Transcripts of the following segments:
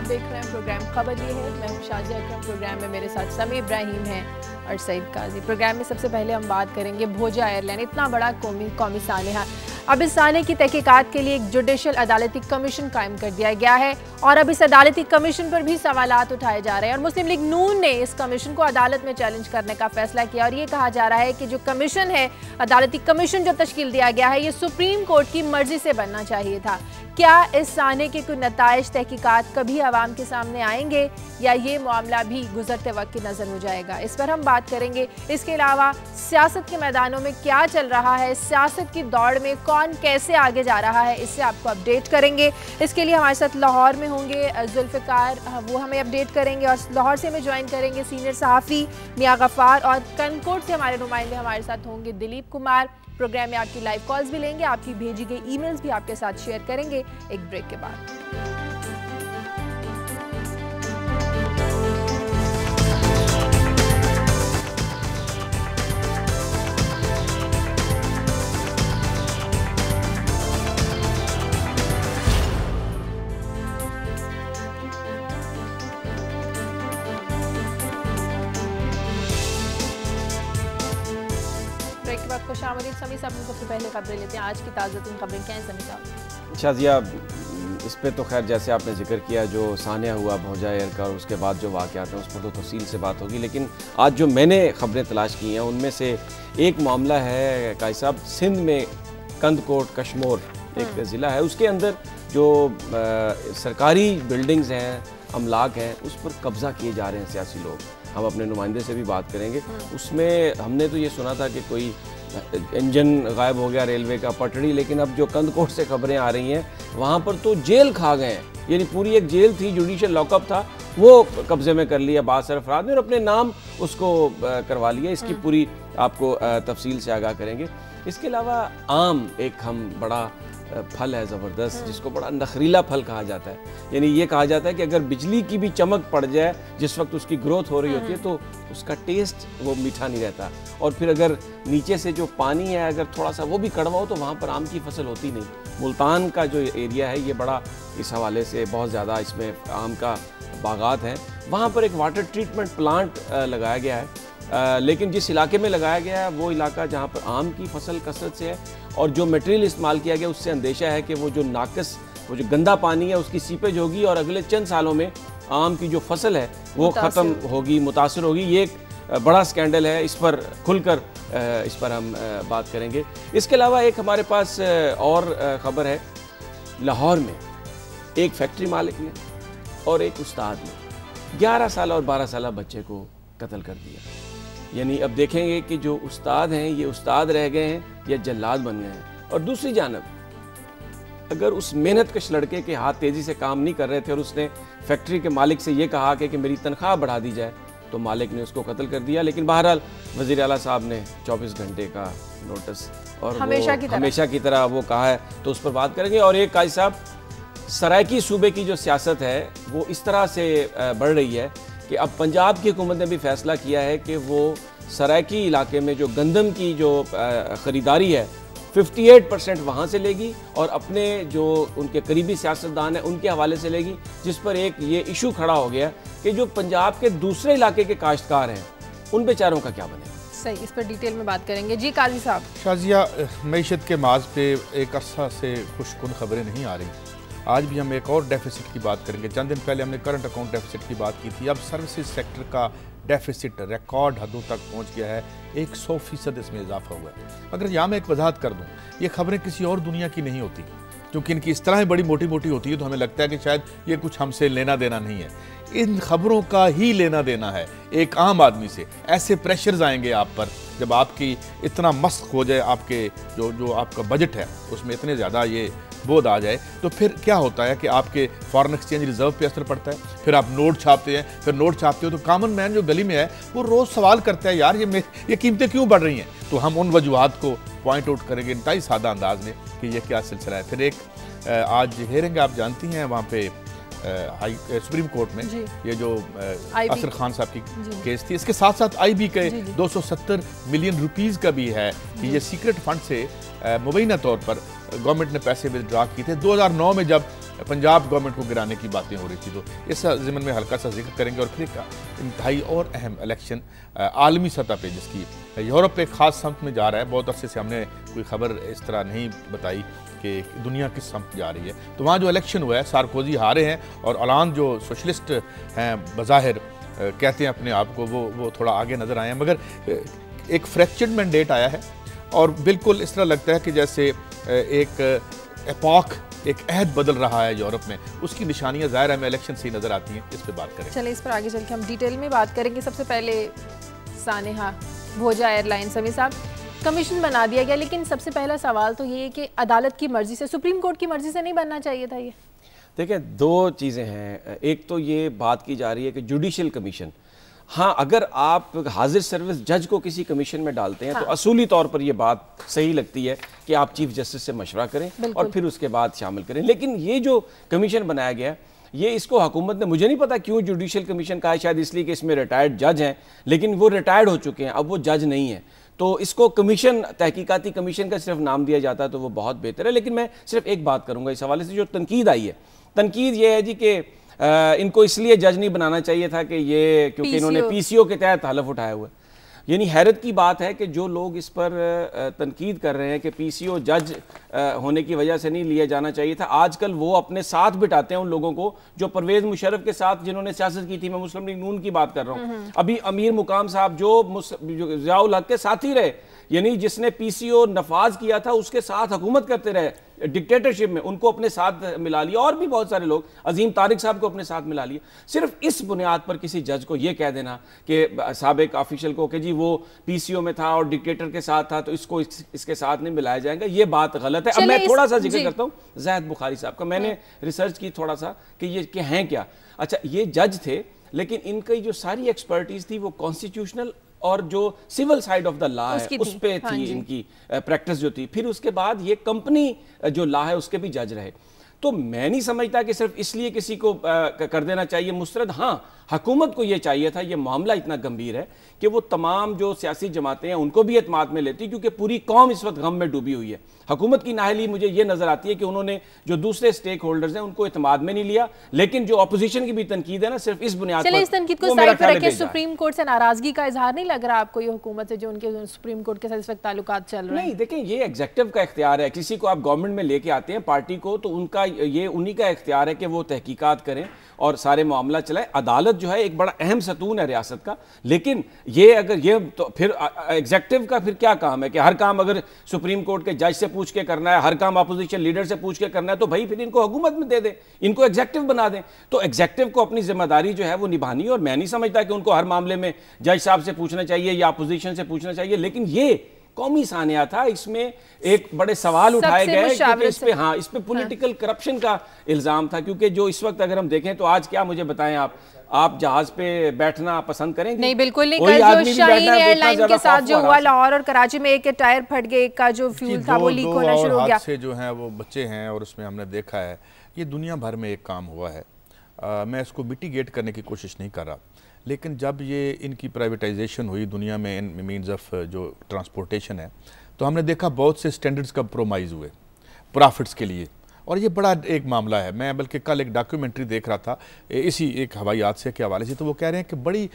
आप देख रहे हैं प्रोग्राम खबर ये है। मैं हूं शाजिया अकरम। प्रोग्राम में मेरे साथ समी इब्राहिम हैं और सईद काजी। प्रोग्राम में सबसे पहले हम बात करेंगे भोजा एयरलाइन, इतना बड़ा कौमी सानहा। अब इस साने की तहकीकात के लिए एक जुडिशल अदालती कमीशन कायम कर दिया गया है और अब इस अदालती कमीशन पर भी सवालात उठाए जा रहे हैं और मुस्लिम लीग नून ने इस कमीशन को अदालत में चैलेंज करने का फैसला किया और ये कहा जा रहा है कि जो कमीशन है, अदालती कमीशन जो तश्कील दिया गया है, ये सुप्रीम कोर्ट की मर्जी से बनना चाहिए था। क्या इस साने के कोई नताइज तहकीकात कभी आवाम के सामने आएंगे या ये मामला भी गुजरते वक्त की नजर हो जाएगा? इस पर हम बात करेंगे। इसके अलावा सियासत के मैदानों में क्या चल रहा है, सियासत की दौड़ में कौन कैसे आगे जा रहा है, इससे आपको अपडेट करेंगे। इसके लिए हमारे साथ लाहौर में होंगे जुल्फ़िकार, वो हमें अपडेट करेंगे और लाहौर से हमें ज्वाइन करेंगे सीनियर सहाफ़ी मियां गफ़ार और कनकोट से हमारे नुमाइंदे हमारे साथ होंगे दिलीप कुमार। प्रोग्राम में आपकी लाइव कॉल्स भी लेंगे, आपकी भेजी गई ईमेल्स भी आपके साथ शेयर करेंगे एक ब्रेक के बाद। खुशामदीद समी साहब, सबसे पहले खबरें लेते हैं। आज की ताज़ा तीन खबरें क्या हैं समी साहब? शाजिया, इस पे तो खैर जैसे आपने जिक्र किया जो सानिया हुआ भोजा एयर का और उसके बाद जो वाक़यात हैं उस पर तो तफसील से बात होगी, लेकिन आज जो मैंने खबरें तलाश की हैं उनमें से एक मामला है काई साहब, सिंध में कंदकोट कश्मोर एक ज़िला है, उसके अंदर जो सरकारी बिल्डिंग्स हैं, अमलाक हैं, उस पर कब्ज़ा किए जा रहे हैं सियासी लोग। हम अपने नुमाइंदे से भी बात करेंगे। उसमें हमने तो ये सुना था कि कोई इंजन गायब हो गया रेलवे का, पटड़ी, लेकिन अब जो कंदकोट से खबरें आ रही हैं वहाँ पर तो जेल खा गए हैं, यानी पूरी एक जेल थी, जुडिशल लॉकअप था, वो कब्जे में कर लिया बासर अफराद ने और अपने नाम उसको करवा लिया। इसकी पूरी आपको तफसील से आगाह करेंगे। इसके अलावा आम एक हम बड़ा फल है ज़बरदस्त, जिसको बड़ा नखरीला फल कहा जाता है, यानी ये कहा जाता है कि अगर बिजली की भी चमक पड़ जाए जिस वक्त उसकी ग्रोथ हो रही होती है तो उसका टेस्ट वो मीठा नहीं रहता, और फिर अगर नीचे से जो पानी है अगर थोड़ा सा वो भी कड़वा हो तो वहाँ पर आम की फसल होती नहीं। मुल्तान का जो एरिया है ये बड़ा इस हवाले से बहुत ज़्यादा इसमें आम का बागात है। वहाँ पर एक वाटर ट्रीटमेंट प्लांट लगाया गया है, लेकिन जिस इलाके में लगाया गया है वो इलाका जहाँ पर आम की फसल कसरत से है और जो मटेरियल इस्तेमाल किया गया उससे अंदेशा है कि वो जो नाकस, वो जो गंदा पानी है उसकी सीपेज होगी और अगले चंद सालों में आम की जो फसल है वो ख़त्म होगी, मुतासर होगी। ये एक बड़ा स्कैंडल है, इस पर खुलकर इस पर हम बात करेंगे। इसके अलावा एक हमारे पास और ख़बर है, लाहौर में एक फैक्ट्री मालिक ने और एक उस्ताद ने 11 साल और 12 साल बच्चे को कत्ल कर दिया। यानी अब देखेंगे कि जो उस्ताद हैं ये उस्ताद रह गए हैं या जल्लाद बन गए हैं। और दूसरी जानब अगर उस मेहनतकश लड़के के हाथ तेज़ी से काम नहीं कर रहे थे और उसने फैक्ट्री के मालिक से ये कहा कि मेरी तनख्वाह बढ़ा दी जाए तो मालिक ने उसको कत्ल कर दिया। लेकिन बहरहाल वज़ीर आला साहब ने 24 घंटे का नोटिस और हमेशा की तरह वो कहा है, तो उस पर बात करेंगे। और एक काजी साहब, सराइकी सूबे की जो सियासत है वो इस तरह से बढ़ रही है कि अब पंजाब की हुकूमत ने भी फैसला किया है कि वो सराइकी इलाके में जो गंदम की जो ख़रीदारी है 58% वहाँ से लेगी और अपने जो उनके करीबी सियासतदान हैं उनके हवाले से लेगी, जिस पर एक ये इशू खड़ा हो गया कि जो पंजाब के दूसरे इलाके के काश्तकार हैं उन बेचारों का क्या बनेगा। सही, इस पर डिटेल में बात करेंगे। जी काजी साहब। शाजिया, मईशत के माज पे एक अरसा से खुशकुन खबरें नहीं आ रही। आज भी हम एक और डेफिसिट की बात करेंगे। चंद दिन पहले हमने करंट अकाउंट डेफिसिट की बात की थी। अब सर्विसेज सेक्टर का डेफिसिट रिकॉर्ड हदों तक पहुंच गया है, 100% इसमें इजाफा हुआ है। अगर यहाँ मैं एक वजाहत कर दूँ, ये खबरें किसी और दुनिया की नहीं होती, क्योंकि इनकी इस तरह बड़ी मोटी मोटी होती है तो हमें लगता है कि शायद ये कुछ हमसे लेना देना नहीं है। इन खबरों का ही लेना देना है एक आम आदमी से। ऐसे प्रेशर्स आएंगे आप पर जब आपकी इतना मस्क हो जाए, आपके जो आपका बजट है उसमें इतने ज़्यादा ये बोझ आ जाए, तो फिर क्या होता है कि आपके फॉरेन एक्सचेंज रिजर्व पे असर पड़ता है। फिर आप नोट छापते हैं, फिर नोट छापते हो तो कॉमन मैन जो गली में है वो रोज़ सवाल करता है, यार ये कीमतें क्यों बढ़ रही हैं। तो हम उन वजूहात को पॉइंट आउट करेंगे इंतहाई सादा अंदाज में कि ये क्या सिलसिला है। फिर एक आज हेयरिंग आप जानती हैं वहाँ पे सुप्रीम कोर्ट में ये जो असर खान साहब की केस थी, इसके साथ साथ IB के 270 मिलियन रुपीस का भी है कि ये सीक्रेट फंड से मुबैना तौर पर गवर्नमेंट ने पैसे विदड्रॉ किए थे। 2009 में जब पंजाब गवर्नमेंट को गिराने की बातें हो रही थी। तो इस ज़िम्न में हल्का सा जिक्र करेंगे और फिर एक इंतहाई और अहम इलेक्शन आलमी सतह पे जिसकी यूरोप एक ख़ास समत में जा रहा है। बहुत अरसे से हमने कोई ख़बर इस तरह नहीं बताई कि दुनिया किस समत जा रही है। तो वहाँ जो इलेक्शन हुआ है, सार्कोजी हारे हैं और ओलांद जो सोशलिस्ट हैं बज़ाहिर कहते हैं अपने आप को, वो थोड़ा आगे नज़र आए हैं, मगर एक फ्रैक्चर्ड मैंडेट आया है और बिल्कुल इस तरह लगता है कि जैसे एक एपॉक, एक अहद बदल रहा है यूरोप में। उसकी निशानियां ज़ाहिर हमें इलेक्शन से ही नज़र आती हैं। इस पर बात करें। चलिए इस पर आगे चल के हम डिटेल में बात करेंगे। सबसे पहले सानेहा भोजा एयरलाइन समीर साहब, कमीशन बना दिया गया, लेकिन सबसे पहला सवाल तो ये है कि अदालत की मर्जी से, सुप्रीम कोर्ट की मर्जी से नहीं बनना चाहिए था ये? देखिए, दो चीज़ें हैं। एक तो ये बात की जा रही है कि जुडिशियल कमीशन, हाँ, अगर आप हाजिर सर्विस जज को किसी कमीशन में डालते हैं तो असूली तौर पर यह बात सही लगती है कि आप चीफ जस्टिस से मशवरा करें और फिर उसके बाद शामिल करें। लेकिन ये जो कमीशन बनाया गया, ये इसको हुकूमत ने, मुझे नहीं पता क्यों जुडिशियल कमीशन कहा है, शायद इसलिए कि इसमें रिटायर्ड जज हैं, लेकिन वो रिटायर्ड हो चुके हैं, अब वो जज नहीं है। तो इसको कमीशन, तहकीकाती कमीशन का सिर्फ नाम दिया जाता है तो वो बहुत बेहतर है। लेकिन मैं सिर्फ एक बात करूँगा इस हवाले से, जो तनकीद आई है, तनकीद ये है जी कि इनको इसलिए जज नहीं बनाना चाहिए था कि ये, क्योंकि इन्होंने पीसीओ के तहत हलफ उठाया हुआ है। यानी हैरत की बात है कि जो लोग इस पर तनकीद कर रहे हैं कि पीसीओ जज होने की वजह से नहीं लिया जाना चाहिए था, आजकल वो अपने साथ बिठाते हैं उन लोगों को जो परवेज मुशर्रफ के साथ जिन्होंने सियासत की थी। मैं मुस्लिम लीग नून की बात कर रहा हूँ। अभी अमीर मुकाम साहब जो ज़ियाउल हक के साथी रहे, यानी जिसने पीसीओ नफाज किया था उसके साथ हुकूमत करते रहे डिक्टेटरशिप में, उनको अपने साथ मिला लिया। और भी बहुत सारे लोग, अजीम तारिक साहब को अपने साथ मिला लिया। सिर्फ इस बुनियाद पर किसी जज को यह कह देना कि साबिक ऑफिशियल को कि जी वो पीसीओ में था और डिक्टेटर के साथ था तो इसको इसके साथ नहीं मिलाया जाएगा, ये बात गलत है। अब मैं थोड़ा सा जिक्र करता हूँ ज़ाहिद बुखारी साहब का। मैंने रिसर्च की थोड़ा सा कि ये हैं क्या। अच्छा, ये जज थे, लेकिन इनकी जो सारी एक्सपर्टीज थी वो कॉन्स्टिट्यूशनल और जो civil side of the law है उस पे थी इनकी प्रैक्टिस जो थी। फिर उसके बाद ये कंपनी जो लॉ है उसके भी जज रहे। तो मैं नहीं समझता कि सिर्फ इसलिए किसी को कर देना चाहिए मुस्तरद। हाँ, हुकूमत को ये चाहिए था, ये मामला इतना गंभीर है कि वो तमाम जो सियासी जमातें हैं उनको भी एतमाद में लेती, क्योंकि पूरी कौम इस वक्त गम में डूबी हुई है। हुकूमत की नाअहली मुझे ये नजर आती है कि उन्होंने जो दूसरे स्टेक होल्डर्स हैं उनको एतमाद में नहीं लिया। लेकिन जो अपोजिशन की भी तनकीद है ना, सिर्फ इस बुनियाद पर, इस तनकीद को साइड पर रखिए, सुप्रीम कोर्ट से नाराजगी का इजहार नहीं लग रहा आपको ये हुकूमत से, जो उनके सुप्रीम कोर्ट के साथ इस वक्त ताल्लुकात चल रहे हैं? नहीं, देखें, ये एग्जीक्यूटिव का इख्तियार है। किसी को आप गवर्नमेंट में लेके आते हैं पार्टी को, तो उनका ये उन्हीं का इख्तियार है कि वो तहकीकात करें और सारे मामला चलाए। अदालत जो है एक बड़ा अहम सतून है रियासत का। लेकिन ये अगर ये, तो फिर एग्जीक्यूटिव का फिर क्या काम है कि हर काम अगर सुप्रीम कोर्ट के जज से पूछ के करना है, हर काम अपोजिशन लीडर से पूछ के करना है, तो भाई फिर इनको हुकूमत में दे दें, इनको एग्जीक्यूटिव बना दें। तो एग्जीक्यूटिव को अपनी जिम्मेदारी जो है वो निभानी है। और मैं नहीं समझता कि उनको हर मामले में जज साहब से पूछना चाहिए या अपोजिशन से पूछना चाहिए। लेकिन ये कौमी सानिया था, इसमें एक बड़े सवाल उठाए गए क्योंकि इस पे, हाँ, इस पे पॉलिटिकल करप्शन का इल्जाम था। क्योंकि जो इस वक्त अगर हम देखें तो आज क्या, मुझे बताएं आप जहाज पे बैठना पसंद करेंगे? नहीं, बिल्कुल नहीं। कल जो शाहीन एयरलाइन के साथ जो हुआ लाहौर और कराची में, एक टायर फट गए, एक का जो फ्यूल था वो लीक होना शुरू हो गया। से जो है वो बच्चे हैं और उसमें हमने देखा है ये दुनिया भर में एक काम हुआ है। मैं इसको मिटिगेट करने की कोशिश नहीं कर रहा, लेकिन जब ये इनकी प्राइवेटाइजेशन हुई दुनिया में इन मीन्स ऑफ जो ट्रांसपोर्टेशन है, तो हमने देखा बहुत से स्टैंडर्ड्स कंप्रोमाइज़ हुए प्रॉफिट्स के लिए, और ये बड़ा एक मामला है। मैं बल्कि कल एक डॉक्यूमेंट्री देख रहा था इसी एक हवाई हादसे के हवाले से, तो वो कह रहे हैं कि बड़ी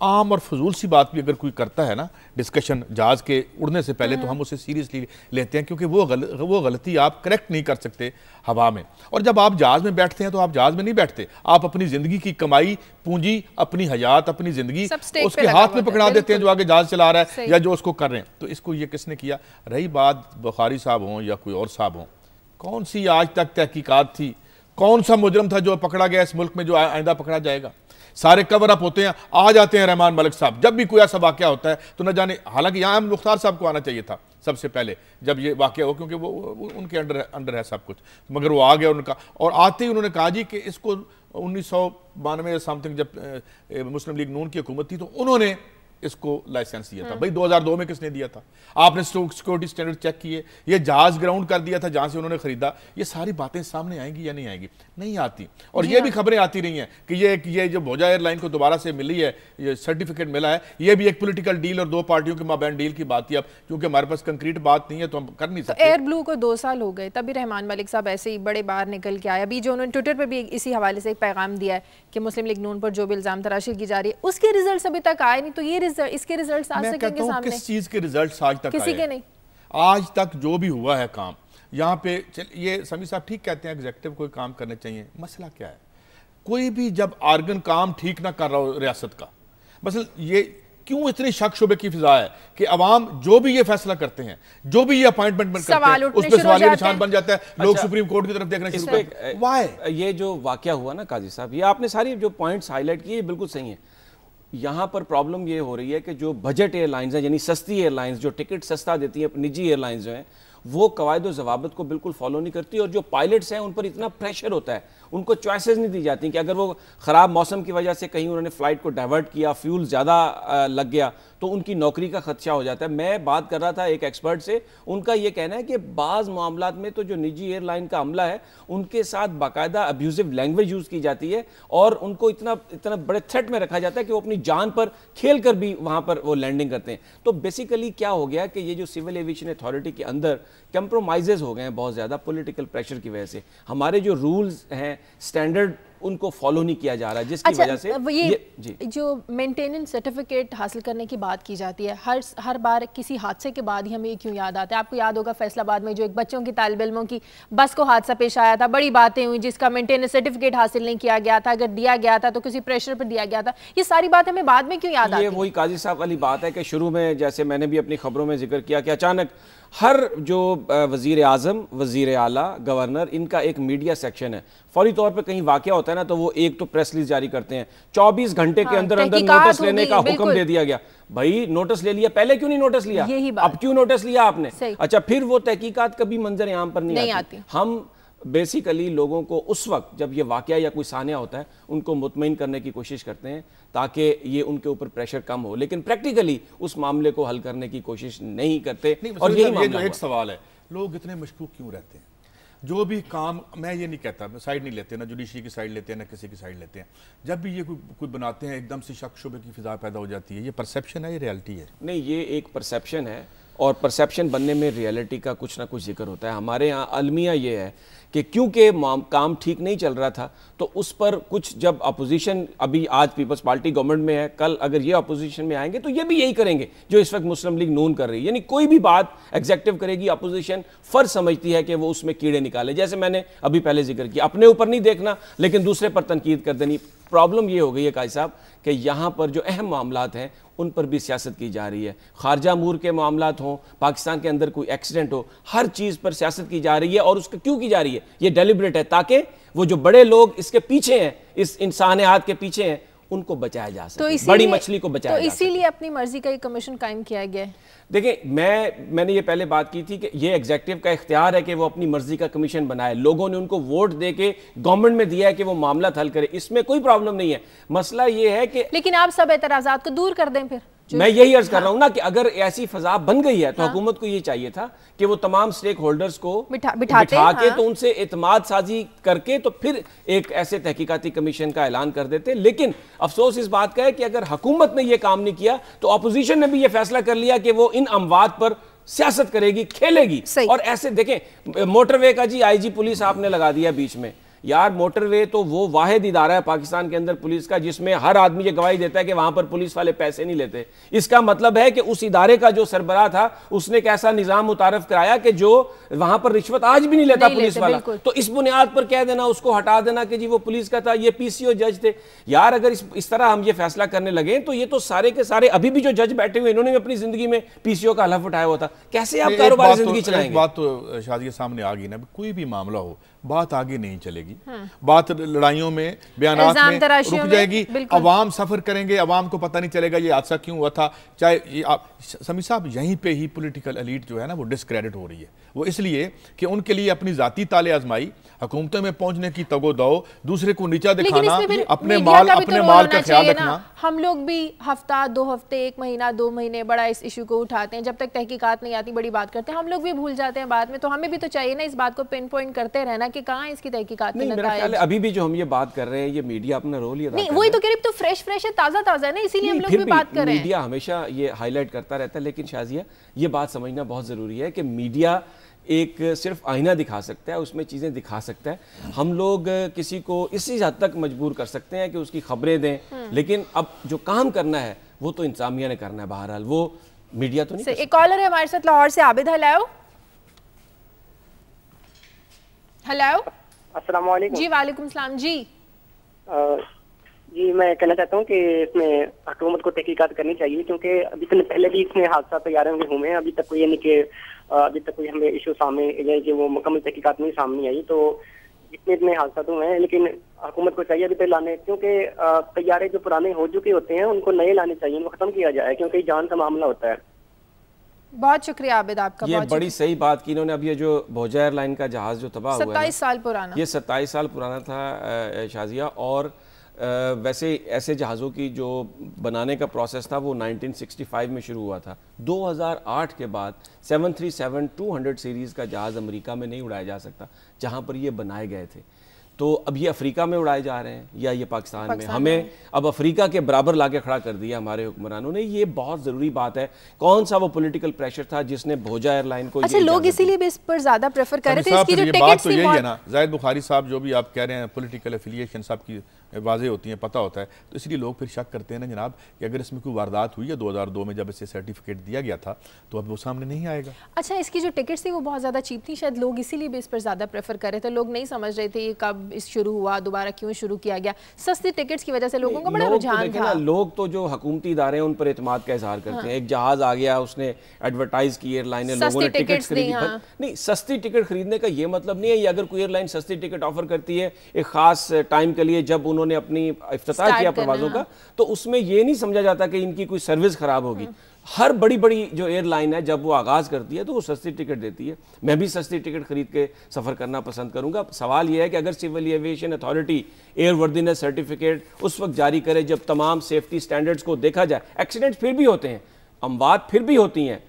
आम और फजूल सी बात भी अगर कोई करता है ना डिस्कशन जहाज़ के उड़ने से पहले, तो हम उसे सीरियसली लेते हैं, क्योंकि वो गलती आप करेक्ट नहीं कर सकते हवा में। और जब आप जहाज़ में बैठते हैं तो आप जहाज़ में नहीं बैठते, आप अपनी ज़िंदगी की कमाई पूंजी, अपनी हयात, अपनी ज़िंदगी उसके हाथ में पकड़ा देते हैं जो आगे जहाज़ चला रहा है या जो उसको कर रहे हैं। तो इसको ये किसने किया? रही बात बुखारी साहब हों या कोई और साहब हों, कौन सी आज तक तहकीकात थी? कौन सा मुजरम था जो पकड़ा गया इस मुल्क में जो आइंदा पकड़ा जाएगा? सारे कवर अप होते हैं, आ जाते हैं रहमान मलिक साहब। जब भी कोई ऐसा वाकया होता है तो न जाने, हालांकि यहाँ मुख्तार साहब को आना चाहिए था सबसे पहले जब ये वाकया हो, क्योंकि वो उनके अंडर है सब कुछ, मगर वो आ गया उनका। और आते ही उन्होंने कहा जी कि इसको 1992 या समथिंग जब मुस्लिम लीग नून की हुकूमत थी तो उन्होंने इसको लाइसेंस दिया था? भाई 2002 में किसने दिया था? आपने सिक्योरिटी स्टैंडर्ड चेक किए? ये जहाज ग्राउंड कर दिया था जहां से उन्होंने खरीदा? ये सारी बातें सामने आएंगी या नहीं आएंगी? नहीं आती। और ये भी खबरें आती रही हैं कि ये जो भोजा एयरलाइन को दोबारा से मिली है, ये सर्टिफिकेट मिला है, ये भी एक पॉलिटिकल डील और दो पार्टियों के माबैन डील की बात थी। अब क्योंकि हमारे पास कंक्रीट बात नहीं है तो हम कर नहीं सकते। एयर ब्लू को 2 साल हो गए, तभी रहमान मलिक साहब ऐसे ही बड़े बाहर निकल के आए। अभी जो उन्होंने ट्विटर पर भी इसी हवाले से एक पैगाम दिया है कि मुस्लिम लीग नून पर जो भी इल्जाम तराशी की जा रही है उसके रिजल्ट अभी तक आए नहीं, तो ये इसके रिजल्ट आ सकेंगे सामने? किस चीज के रिजल्ट आज तक किसी के नहीं। आज तक जो भी हुआ है काम यहाँ पे, ये समी साहब ठीक कहते हैं एग्जीक्यूटिव कोई काम करने चाहिए। मसला क्या है? कोई भी जब आर्गन काम ठीक ना कर रहा हो रियासत का, बस ये क्यों इतनी शक शुबे की फिजा है कि अवाम जो भी ये फैसला करते हैं, जो भी ये अपॉइंटमेंट करते हैं, उस पर सवालिया निशान बन जाता है। लोग सुप्रीम कोर्ट की तरफ देखना शुरू करते हैं। व्हाई? ये जो वाकया हुआ ना काजी साहब, ये आपने सारी जो पॉइंट्स हाईलाइट किए बिल्कुल सही है। यहाँ पर प्रॉब्लम ये हो रही है कि जो बजट एयरलाइंस हैं, यानी सस्ती एयरलाइंस जो टिकट सस्ता देती हैं, निजी एयरलाइंस जो हैं, वो कवायद और ज़वाबित को बिल्कुल फॉलो नहीं करती, और जो पायलट्स हैं उन पर इतना प्रेशर होता है, उनको चॉइसेस नहीं दी जाती कि अगर वो ख़राब मौसम की वजह से कहीं उन्होंने फ़्लाइट को डाइवर्ट किया, फ्यूल ज़्यादा लग गया तो उनकी नौकरी का खदशा हो जाता है। मैं बात कर रहा था एक एक्सपर्ट से, उनका ये कहना है कि बाज़ मामलात में तो जो निजी एयरलाइन का अमला है उनके साथ बाकायदा अब्यूजिव लैंग्वेज यूज़ की जाती है और उनको इतना बड़े थ्रेट में रखा जाता है कि वो अपनी जान पर खेल कर भी वहाँ पर वो लैंडिंग करते हैं। तो बेसिकली क्या हो गया कि ये जो सिविल एविएशन अथॉरिटी के अंदर कंप्रोमाइजेज हो गए हैं बहुत ज़्यादा पॉलिटिकल प्रेशर की वजह से। हमारे जो रूल्स हैं, स्टैंडर्ड, उनको फॉलो नहीं किया जा रहा है, जिसकी वजह से ये जो मेंटेनेंस सर्टिफिकेट हासिल करने की बात की जाती है, हर बार किसी हादसे के बाद ही हमें ये क्यों याद आता है? आपको याद होगा फैसलाबाद में जो एक बच्चों की तालिब इल्मों की बस को हादसा पेश आया था, बड़ी बातें हुई, जिसका मेंटेनेंस सर्टिफिकेट हासिल नहीं किया गया था, अगर दिया गया था तो किसी प्रेशर पर दिया गया था। ये सारी बात हमें बाद में क्यों याद आती है? ये वही काजी साहब वाली बात है कि शुरू में, जैसे मैंने भी अपनी खबरों में जिक्र किया, कि अचानक हर जो वज़ीर आज़म, वज़ीर आला, गवर्नर, इनका एक मीडिया सेक्शन है। फौरी तौर पे कहीं वाक़या होता है ना तो वो एक तो प्रेस रिलीज जारी करते हैं, 24 घंटे के अंदर अंदर नोटिस लेने का हुक्म दे दिया गया। भाई नोटिस ले लिया, पहले क्यों नहीं नोटिस लिया? अब क्यों नोटिस लिया आपने? अच्छा, फिर वो तहकीकात कभी मंजर आम पर नहीं आती। हम बेसिकली लोगों को उस वक्त जब ये वाकया या कोई सानिया होता है उनको मुतमईन करने की कोशिश करते हैं ताकि ये उनके ऊपर प्रेशर कम हो, लेकिन प्रैक्टिकली उस मामले को हल करने की कोशिश नहीं करते। और यही जो एक सवाल है, लोग इतने मशकूक क्यों रहते हैं? जो भी काम, मैं ये नहीं कहता, साइड नहीं लेते, ना जुडिशरी की साइड लेते हैं ना किसी की साइड लेते हैं, जब भी ये कोई बनाते हैं एकदम से शक शुबे की फिजा पैदा हो जाती है। ये परसेप्शन है, ये रियलिटी है? नहीं, ये एक परसेप्शन है और परसेप्शन बनने में रियलिटी का कुछ ना कुछ जिक्र होता है। हमारे यहाँ अलमिया ये है कि क्योंकि काम ठीक नहीं चल रहा था तो उस पर कुछ, जब अपोजिशन, अभी आज पीपल्स पार्टी गवर्नमेंट में है, कल अगर ये अपोजिशन में आएंगे तो ये भी यही करेंगे जो इस वक्त मुस्लिम लीग नून कर रही है। यानी कोई भी बात एग्जेक्टिव करेगी, अपोजिशन फर्ज समझती है कि वो उसमें कीड़े निकाले। जैसे मैंने अभी पहले जिक्र किया, अपने ऊपर नहीं देखना लेकिन दूसरे पर तनकीद कर देनी। प्रॉब्लम ये हो गई है काजी साहब कि यहाँ पर जो अहम मामलात हैं उन पर भी सियासत की जा रही है। खारजा अमूर के मामलात हों, पाकिस्तान के अंदर कोई एक्सीडेंट हो, हर चीज़ पर सियासत की जा रही है। और उसका क्यों की जा रही है? ये डेलिब्रेट है ताकि वो जो बड़े लोग इसके पीछे हैं, इस इंसानियत के पीछे हैं, उनको बचाया जा सके, तो बड़ी मछली को बचाया जा सके। इसीलिए अपनी मर्जी का एक कमीशन कायम किया गया है। देखिए, मैंने ये पहले बात की थी कि ये एग्जीक्यूटिव का इख्तियार है कि वो अपनी मर्जी का कमीशन बनाए। लोगों ने उनको वोट दे के गवर्नमेंट में दिया है कि वो मामला हल करे, इसमें कोई प्रॉब्लम नहीं है। मसला ये है कि लेकिन आप सब एतराज़ात को दूर कर दें। फिर मैं यही अर्ज कर रहा हूं ना कि अगर ऐसी फजा बन गई है तो हुकूमत को ये चाहिए था कि वो तमाम स्टेक होल्डर्स को बिठा के तो उनसे इत्माद साजी करके तो फिर एक ऐसे तहकीकाती कमीशन का ऐलान कर देते। लेकिन अफसोस इस बात का है कि अगर हुकूमत ने यह काम नहीं किया तो अपोजिशन ने भी यह फैसला कर लिया कि वो इन अमवात पर सियासत करेगी, खेलेगी। और ऐसे देखें, मोटरवे का जी आईजी पुलिस आपने लगा दिया बीच में। यार, मोटरवे तो वो वाहिद इदारा है पाकिस्तान के अंदर पुलिस का जिसमें हर आदमी ये गवाही देता है कि वहां पर पुलिस वाले पैसे नहीं लेते। इसका मतलब है कि उस इदारे का जो सरबराह था उसने एक ऐसा निजाम मुतारफ कराया कि जो वहां पर रिश्वत आज भी नहीं लेता पुलिस वाला। तो इस बुनियाद पर कह देना, उसको हटा देना कि जी वो पुलिस का था, ये पीसीओ जज थे। यार, अगर इस तरह हम ये फैसला करने लगे तो ये तो सारे के सारे अभी भी जो जज बैठे हुए इन्होंने अपनी जिंदगी में पीसीओ का हलफ उठाया हुआ था। कैसे आप कारोबारी जिंदगी चलाएंगे? बात तो शादी के सामने आ गई ना, कोई भी मामला हो बात आगे नहीं चलेगी। जाएगी, बात लड़ाइयों में, बयानात में रुक जाएगी, अवाम सफर करेंगे, अवाम को पता नहीं चलेगा ये हादसा क्यों हुआ था। चाहे ये आप समी साहब, यहीं पे ही पॉलिटिकल एलीट जो है ना वो डिस्क्रेडिट हो रही है। वो इसलिए कि उनके लिए अपनी जाती ताले आजमाई, हुकूमतों में पहुंचने की तगो-दो, दूसरे को नीचा दिखाना, अपने माल का ख्याल रखना। हम लोग भी हफ्ता, 2 हफ्ते, 1 महीना, 2 महीने बड़ा इस इशू को उठाते हैं, जब तक तहकीकात नहीं आती बड़ी बात करते हैं, हम लोग भी भूल जाते हैं बाद में। तो हमें भी तो चाहिए ना इस बात को पिन पॉइंट करते रहना कि कहाँ इसकी तहकीकात में नताइज। अभी भी जो हम ये बात कर रहे हैं, ये मीडिया अपना रोल ही अदा कर रहा है। वही तो कह रही, तो फ्रेश है, ताज़ा है ना, इसीलिए हम लोग भी बात कर रहे हैं। मीडिया हमेशा ये हाईलाइट करता रहता है, लेकिन शाजिया ये बात समझना बहुत ज़रूरी है कि मीडिया एक सिर्फ आईना दिखा सकता है, उसमें चीज़ें दिखा सकता है। हम लोग किसी को इसी हद तक मजबूर कर सकते हैं कि उसकी खबरें दें, लेकिन अब जो काम करना है वो तो इंसामिया ने करना है। बहरहाल वो मीडिया तो नहीं। एक कॉलर है हमारे साथ लाहौर से, आबिद। हेलो अस्सलाम वालेकुम जी। वालेकुम सलाम जी। जी मैं कहना चाहता हूँ कि इसमें हुकूमत को तहकीकात करनी चाहिए, क्योंकि अभी से पहले भी इसमें हादसा तैयारों में हुए हैं। अभी तक कोई यानी कि हमें इशू सामने यानी कि वो मुकम्मल तहकीकात नहीं सामने आई। तो इतने हादसा तो हुए हैं, लेकिन हुकूमत को चाहिए अभी तक लाने, क्योंकि तैयारे जो पुराने हो चुके होते हैं उनको नए लाने चाहिए, उनको खत्म किया जाए, क्योंकि जान का मामला होता है। बहुत शुक्रिया आबिद आपका। ये बड़ी सही बात की इन्होंने। अब ये जो भोजा एयरलाइन का जहाज जो तबाह हुआ है, 27 साल पुराना, ये 27 साल पुराना था शाजिया। और वैसे ऐसे जहाज़ों की जो बनाने का प्रोसेस था वो 1965 में शुरू हुआ था। 2008 के बाद 737-200 सीरीज़ का जहाज़ अमेरिका में नहीं उड़ाया जा सकता, जहाँ पर ये बनाए गए थे। तो अब ये अफ्रीका में उड़ाए जा रहे हैं या ये पाकिस्तान में। हमें अब अफ्रीका के बराबर लाके खड़ा कर दिया हमारे हुक्मरानों ने। ये बहुत ज़रूरी बात है। कौन सा वो पॉलिटिकल प्रेशर था जिसने भोजा एयरलाइन को, अच्छा लोग इसीलिए भी इस पर ज़्यादा प्रेफर कर रहे थे। इसकी जो टिकट्स थी, यही है ना जाहिद बुखारी साहब, जो भी आप कह रहे हैं पॉलिटिकल एफिलिएशन सब की वाज़ेह होती हैं, पता होता है, तो इसलिए लोग फिर शक करते हैं ना जनाब कि अगर इसमें कोई वारदात हुई है 2002 में जब इसे सर्टिफिकेट दिया गया था, तो अब वो सामने नहीं आएगा। अच्छा, इसकी जो टिकट्स थी वो बहुत ज़्यादा चीप थी, शायद लोग इसीलिए भी इस पर ज़्यादा प्रेफर कर रहे थे। लोग नहीं समझ रहे थे कब इस शुरू हुआ, दोबारा क्यों शुरू किया गया। सस्ती टिकट्स की वजह से लोगों का बड़ा रुझान था। लोग तो जो हुकूमती इदारे हैं उन पर एतमाद का इजहार करते हैं। एक जहाज आ गया, उसने एडवर्टाइज की एयरलाइन है, लोगों ने टिकट खरीदी। नहीं, सस्ती टिकट खरीदने का ये मतलब नहीं है। ये अगर कोई एयरलाइन सस्ती टिकट ऑफर करती है एक खास टाइम के लिए, जब उन्होंने अपनी इफ्तिताह किया परवाज़ों का, तो उसमें ये नहीं समझा जाता कि इनकी कोई सर्विस खराब होगी। हर बड़ी बड़ी जो एयरलाइन है जब वो आगाज़ करती है तो वो सस्ती टिकट देती है। मैं भी सस्ती टिकट खरीद के सफ़र करना पसंद करूंगा। सवाल ये है कि अगर civil aviation authority airworthiness certificate उस वक्त जारी करे जब तमाम सेफ्टी स्टैंडर्ड्स को देखा जाए। एक्सीडेंट फिर भी होते हैं, अमवात फिर भी होती हैं,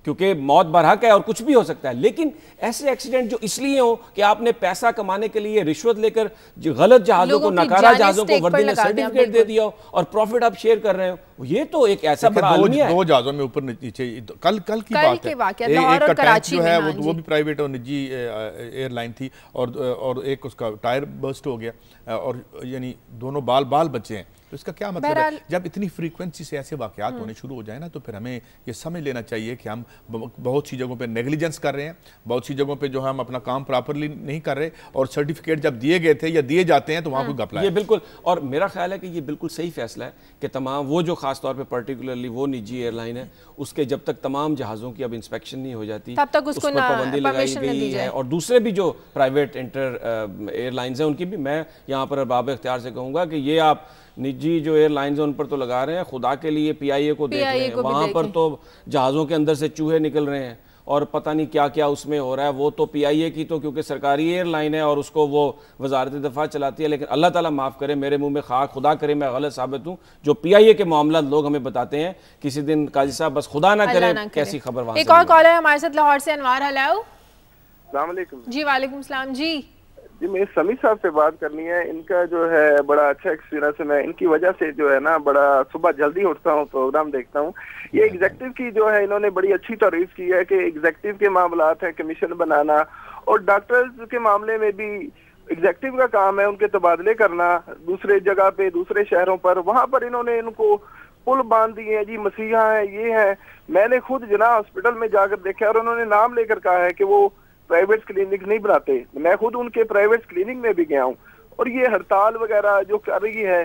क्योंकि मौत बरहक है और कुछ भी हो सकता है, लेकिन ऐसे एक्सीडेंट जो इसलिए हो कि आपने पैसा कमाने के लिए रिश्वत लेकर जो गलत जहाज़ों को, नकारा जहाज़ों को वर्दीनेस सर्टिफिकेट दे दिया हो और प्रॉफिट आप शेयर कर रहे हो, ये तो एक ऐसा बड़ा आलमी है। दो जहाज़ों में ऊपर नीचे कल की बात है, एक कराची जो है वो भी प्राइवेट और निजी एयरलाइन थी और एक उसका टायर बर्स्ट हो गया और यानी दोनों बाल बचे हैं। तो इसका क्या मतलब है? जब इतनी फ्रीक्वेंसी से ऐसे वाकयात होने शुरू हो जाए ना, तो फिर हमें ये समझ लेना चाहिए कि हम बहुत सी जगहों पे नेग्लिजेंस कर रहे हैं, बहुत सी जगहों पे जो हम अपना काम प्रॉपरली नहीं कर रहे, और सर्टिफिकेट जब दिए गए थे या दिए जाते हैं तो वहाँ कोई घपला है। ये बिल्कुल, और मेरा ख्याल है कि ये बिल्कुल सही फैसला है कि तमाम वो जो खास तौर पे पर्टिकुलरली वो निजी एयरलाइन है, उसके जब तक तमाम जहाज़ों की अब इंस्पेक्शन नहीं हो जाती तब तक उसको पाबंदी लगाई गई है। और दूसरे भी जो प्राइवेट इंटर एयरलाइंस हैं उनकी भी मैं यहाँ पर अरबाब इख्तियार से कहूँगा कि ये आप निजी जो एयरलाइंस हैं उन पर तो लगा रहे हैं, खुदा के लिए PIA को देख रहे हैं। वहाँ पर तो जहाज़ों के अंदर से चूहे निकल रहे हैं और पता नहीं क्या क्या उसमें हो रहा है। वो तो PIA की तो क्योंकि सरकारी एयरलाइन है और उसको वो वजारत दफ़ा चलाती है, लेकिन अल्लाह ताला माफ़ करे, मेरे मुंह में खाक, खुदा करे मैं गलत साबित हूँ। जो PIA के मामला लोग हमें बताते हैं, किसी दिन काजी साहब बस खुदा ना करे कैसी खबर वहाँ। एक और कॉल है हमारे साथ लाहौर से, अनवार। हेलो जी। वालेकुम सलाम जी। मैं समी साहब से बात करनी है। इनका जो है बड़ा अच्छा एक्सपीरियंस है। मैं इनकी वजह से जो है ना बड़ा सुबह जल्दी उठता हूँ, प्रोग्राम देखता हूँ। ये एग्जेक्टिव की जो है इन्होंने बड़ी अच्छी तारीफ की है कि एग्जेक्टिव के मामलात हैं कमीशन बनाना, और डॉक्टर्स के मामले में भी एग्जेक्टिव का काम है उनके तबादले करना दूसरे जगह पे, दूसरे शहरों पर। वहाँ पर इन्होंने इनको पुल बांध दिए हैं जी, मसीहा है, ये है। मैंने खुद जना हॉस्पिटल में जाकर देखा और उन्होंने नाम लेकर कहा है कि वो प्राइवेट क्लिनिक नहीं बनाते। मैं खुद उनके प्राइवेट क्लिनिक में भी गया हूँ, और ये हड़ताल वगैरह जो कर रही है,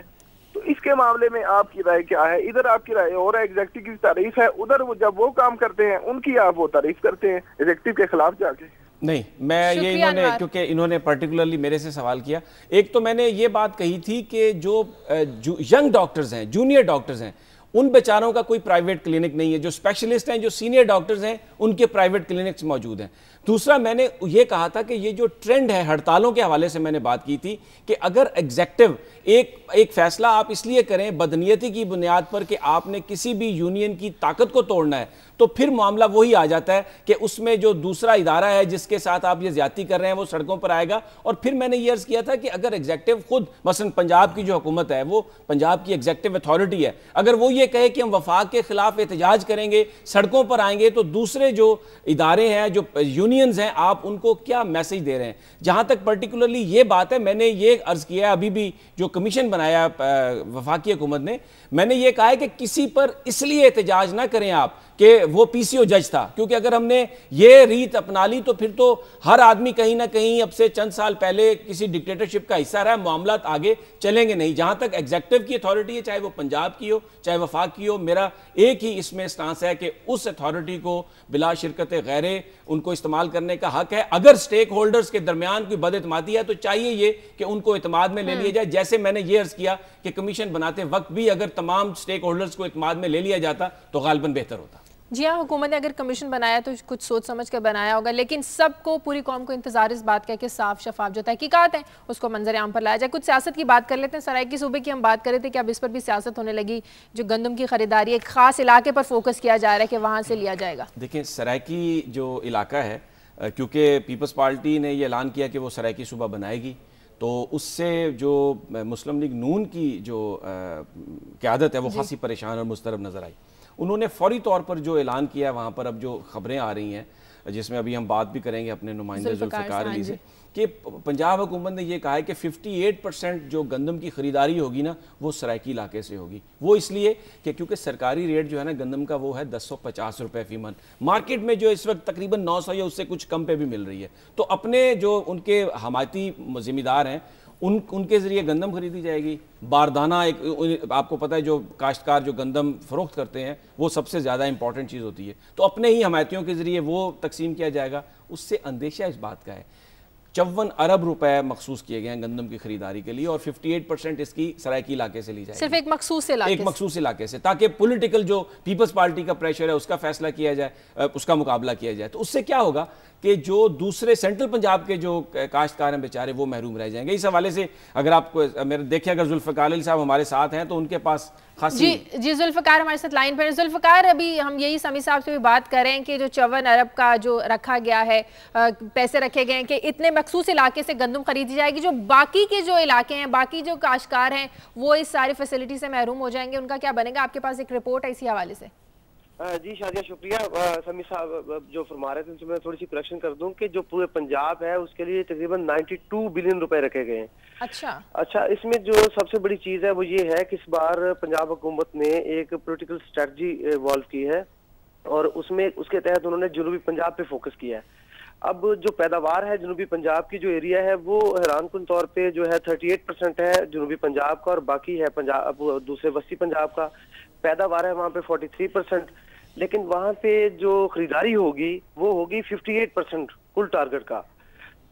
तो इसके मामले में आपकी राय क्या है? इधर आपकी राय और एग्जेक्टिव की तारीफ है, उधर वो जब वो काम करते हैं उनकी आप वो तारीफ करते हैं एग्जेक्टिव के खिलाफ जाके। नहीं, मैं ये इन्होंने, क्योंकि इन्होंने पर्टिकुलरली मेरे से सवाल किया। एक तो मैंने ये बात कही थी कि जो यंग डॉक्टर्स हैं, जूनियर डॉक्टर्स हैं, उन बेचारों का कोई प्राइवेट क्लिनिक नहीं है। जो स्पेशलिस्ट हैं, जो सीनियर डॉक्टर्स हैं, उनके प्राइवेट क्लिनिक्स मौजूद हैं। दूसरा, मैंने ये कहा था कि ये जो ट्रेंड है, हड़तालों के हवाले से मैंने बात की थी कि अगर एग्जेक्टिव एक फैसला आप इसलिए करें बदनीयती की बुनियाद पर कि आपने किसी भी यूनियन की ताकत को तोड़ना है, तो फिर मामला वही आ जाता है कि उसमें जो दूसरा इदारा है जिसके साथ आप ये ज्यादती कर रहे हैं वो सड़कों पर आएगा। और फिर मैंने ये अर्ज किया था कि अगर एग्जेक्टिव खुद, मसलन पंजाब की जो हुकूमत है, वो पंजाब की एग्जेक्टिव अथॉरिटी है, अगर वो ये कहे कि हम वफाक के खिलाफ एहतजाज करेंगे, सड़कों पर आएंगे, तो दूसरे जो इदारे हैं, जो यूनियंस हैं, आप उनको क्या मैसेज दे रहे हैं? जहां तक पर्टिकुलरली ये बात है, मैंने ये अर्ज किया है, अभी भी जो कमीशन बनाया वफाकी हुकूमत ने, मैंने ये कहा है कि किसी पर इसलिए एहतजाज ना करें आप कि वो पीसीओ जज था, क्योंकि अगर हमने ये रीत अपना ली तो फिर तो हर आदमी कहीं ना कहीं अब से चंद साल पहले किसी डिक्टेटरशिप का हिस्सा रहा है, मामला आगे चलेंगे नहीं। जहां तक एग्जेक्टिव की अथॉरिटी है, चाहे वो पंजाब की हो चाहे वफाक की हो, मेरा एक ही इसमें स्टांस है कि उस अथॉरिटी को बिला शिरकत गैरे उनको इस्तेमाल करने का हक है। अगर स्टेक होल्डर्स के दरमियान कोई बदइतमादी है तो चाहिए ये कि उनको इत्माद में ले लिया जाए। जैसे मैंने ये अर्ज किया कि कमीशन बनाते वक्त भी अगर तमाम स्टेक होल्डर्स को इत्माद में ले लिया जाता तो गालिबन बेहतर होता। जी हाँ, हुकूमत ने अगर कमीशन बनाया तो कुछ सोच समझ कर बनाया होगा, लेकिन सबको, पूरी कौम को इंतजार इस बात का कि साफ शफाफ जो तहकीकात है उसको मंजर आम पर लाया जाए। कुछ सियासत की बात कर लेते हैं। सराइकी सूबे की हम बात कर रहे थे कि अब इस पर भी सियासत होने लगी। जो गंदम की खरीदारी एक खास इलाके पर फोकस किया जा रहा है कि वहाँ से लिया जाएगा। देखिए, सराइकी जो इलाका है, क्योंकि पीपल्स पार्टी ने यह ऐलान किया कि वो सराइकी सूबा बनाएगी, तो उससे जो मुस्लिम लीग नून की जो क़यादत है वो खासी परेशान और मुस्तरब नजर आई। उन्होंने फौरी तौर पर जो ऐलान किया है, वहाँ पर अब जो खबरें आ रही हैं, जिसमें अभी हम बात भी करेंगे अपने नुमाइंदे जुल्फ़िकार अली से, कि पंजाब हुकूमत ने यह कहा है कि 58% जो गंदम की ख़रीदारी होगी ना, वो सराइकी इलाके से होगी। वो इसलिए कि क्योंकि सरकारी रेट जो है ना गंदम का, वो है 1050 रुपये फ़ी मन। मार्केट में जो इस वक्त तकरीबन 900 या उससे कुछ कम पे भी मिल रही है। तो अपने जो उनके हमायती ज़िम्मेदार हैं, उनके ज़रिए गंदम खरीदी जाएगी। बारदाना, एक आपको पता है जो काश्तकार जो गंदम फ़रोख्त करते हैं, वो सबसे ज़्यादा इंपॉर्टेंट चीज़ होती है, तो अपने ही हमायतियों के ज़रिए वो तकसीम किया जाएगा। उससे अंदेशा इस बात का है 54 अरब रुपए मखसूस किए गए हैं गंदम की खरीदारी के लिए, और 58% इसकी सराइकी इलाके से ली जाएगी, सिर्फ एक मखसूस इलाके से, ताकि पॉलिटिकल जो पीपल्स पार्टी का प्रेशर है उसका फैसला किया जाए, उसका मुकाबला किया जाए। तो उससे क्या होगा कि जो दूसरे सेंट्रल पंजाब के जो काश्तकार हैं बेचारे, वो महरूम रह जाएंगे। इस हवाले से अगर आपको मेरे देखें, अगर जुल्फ़िकार अली साहब हमारे साथ हैं तो उनके पास खासी जी जुल्फ़िकार हमारे साथ लाइन पर। जुल्फ़िकार, अभी हम यही समी साहब से भी बात करें कि जो 54 अरब का जो रखा गया है, पैसे रखे गए हैं कि इतने मखसूस इलाके से गंदम खरीदी जाएगी, जो बाकी के जो इलाके हैं, बाकी जो काश्तकार हैं, वो इस सारी फैसिलिटी से महरूम हो जाएंगे, उनका क्या बनेगा? आपके पास एक रिपोर्ट है इसी हवाले से। जी शादिया, शुक्रिया। समी साहब जो फरमा रहे थे उनसे मैं थोड़ी सी करेक्शन कर दूं कि जो पूरे पंजाब है उसके लिए तकरीबन 92 बिलियन रुपए रखे गए हैं। अच्छा, इसमें जो सबसे बड़ी चीज है वो ये है कि इस बार पंजाब हुकूमत ने एक पॉलिटिकल स्ट्रेटजी इवॉल्व की है, और उसमें उसके तहत उन्होंने जनूबी पंजाब पे फोकस किया है। अब जो पैदावार है जनूबी पंजाब की जो एरिया है वो हैरानकुन तौर पे जो है 38% है जनूबी पंजाब का, और बाकी है पंजाब दूसरे वस्ती पंजाब का। पैदावार है वहाँ पे 43%, लेकिन वहाँ पे जो खरीदारी होगी वो होगी 58% कुल टारगेट का।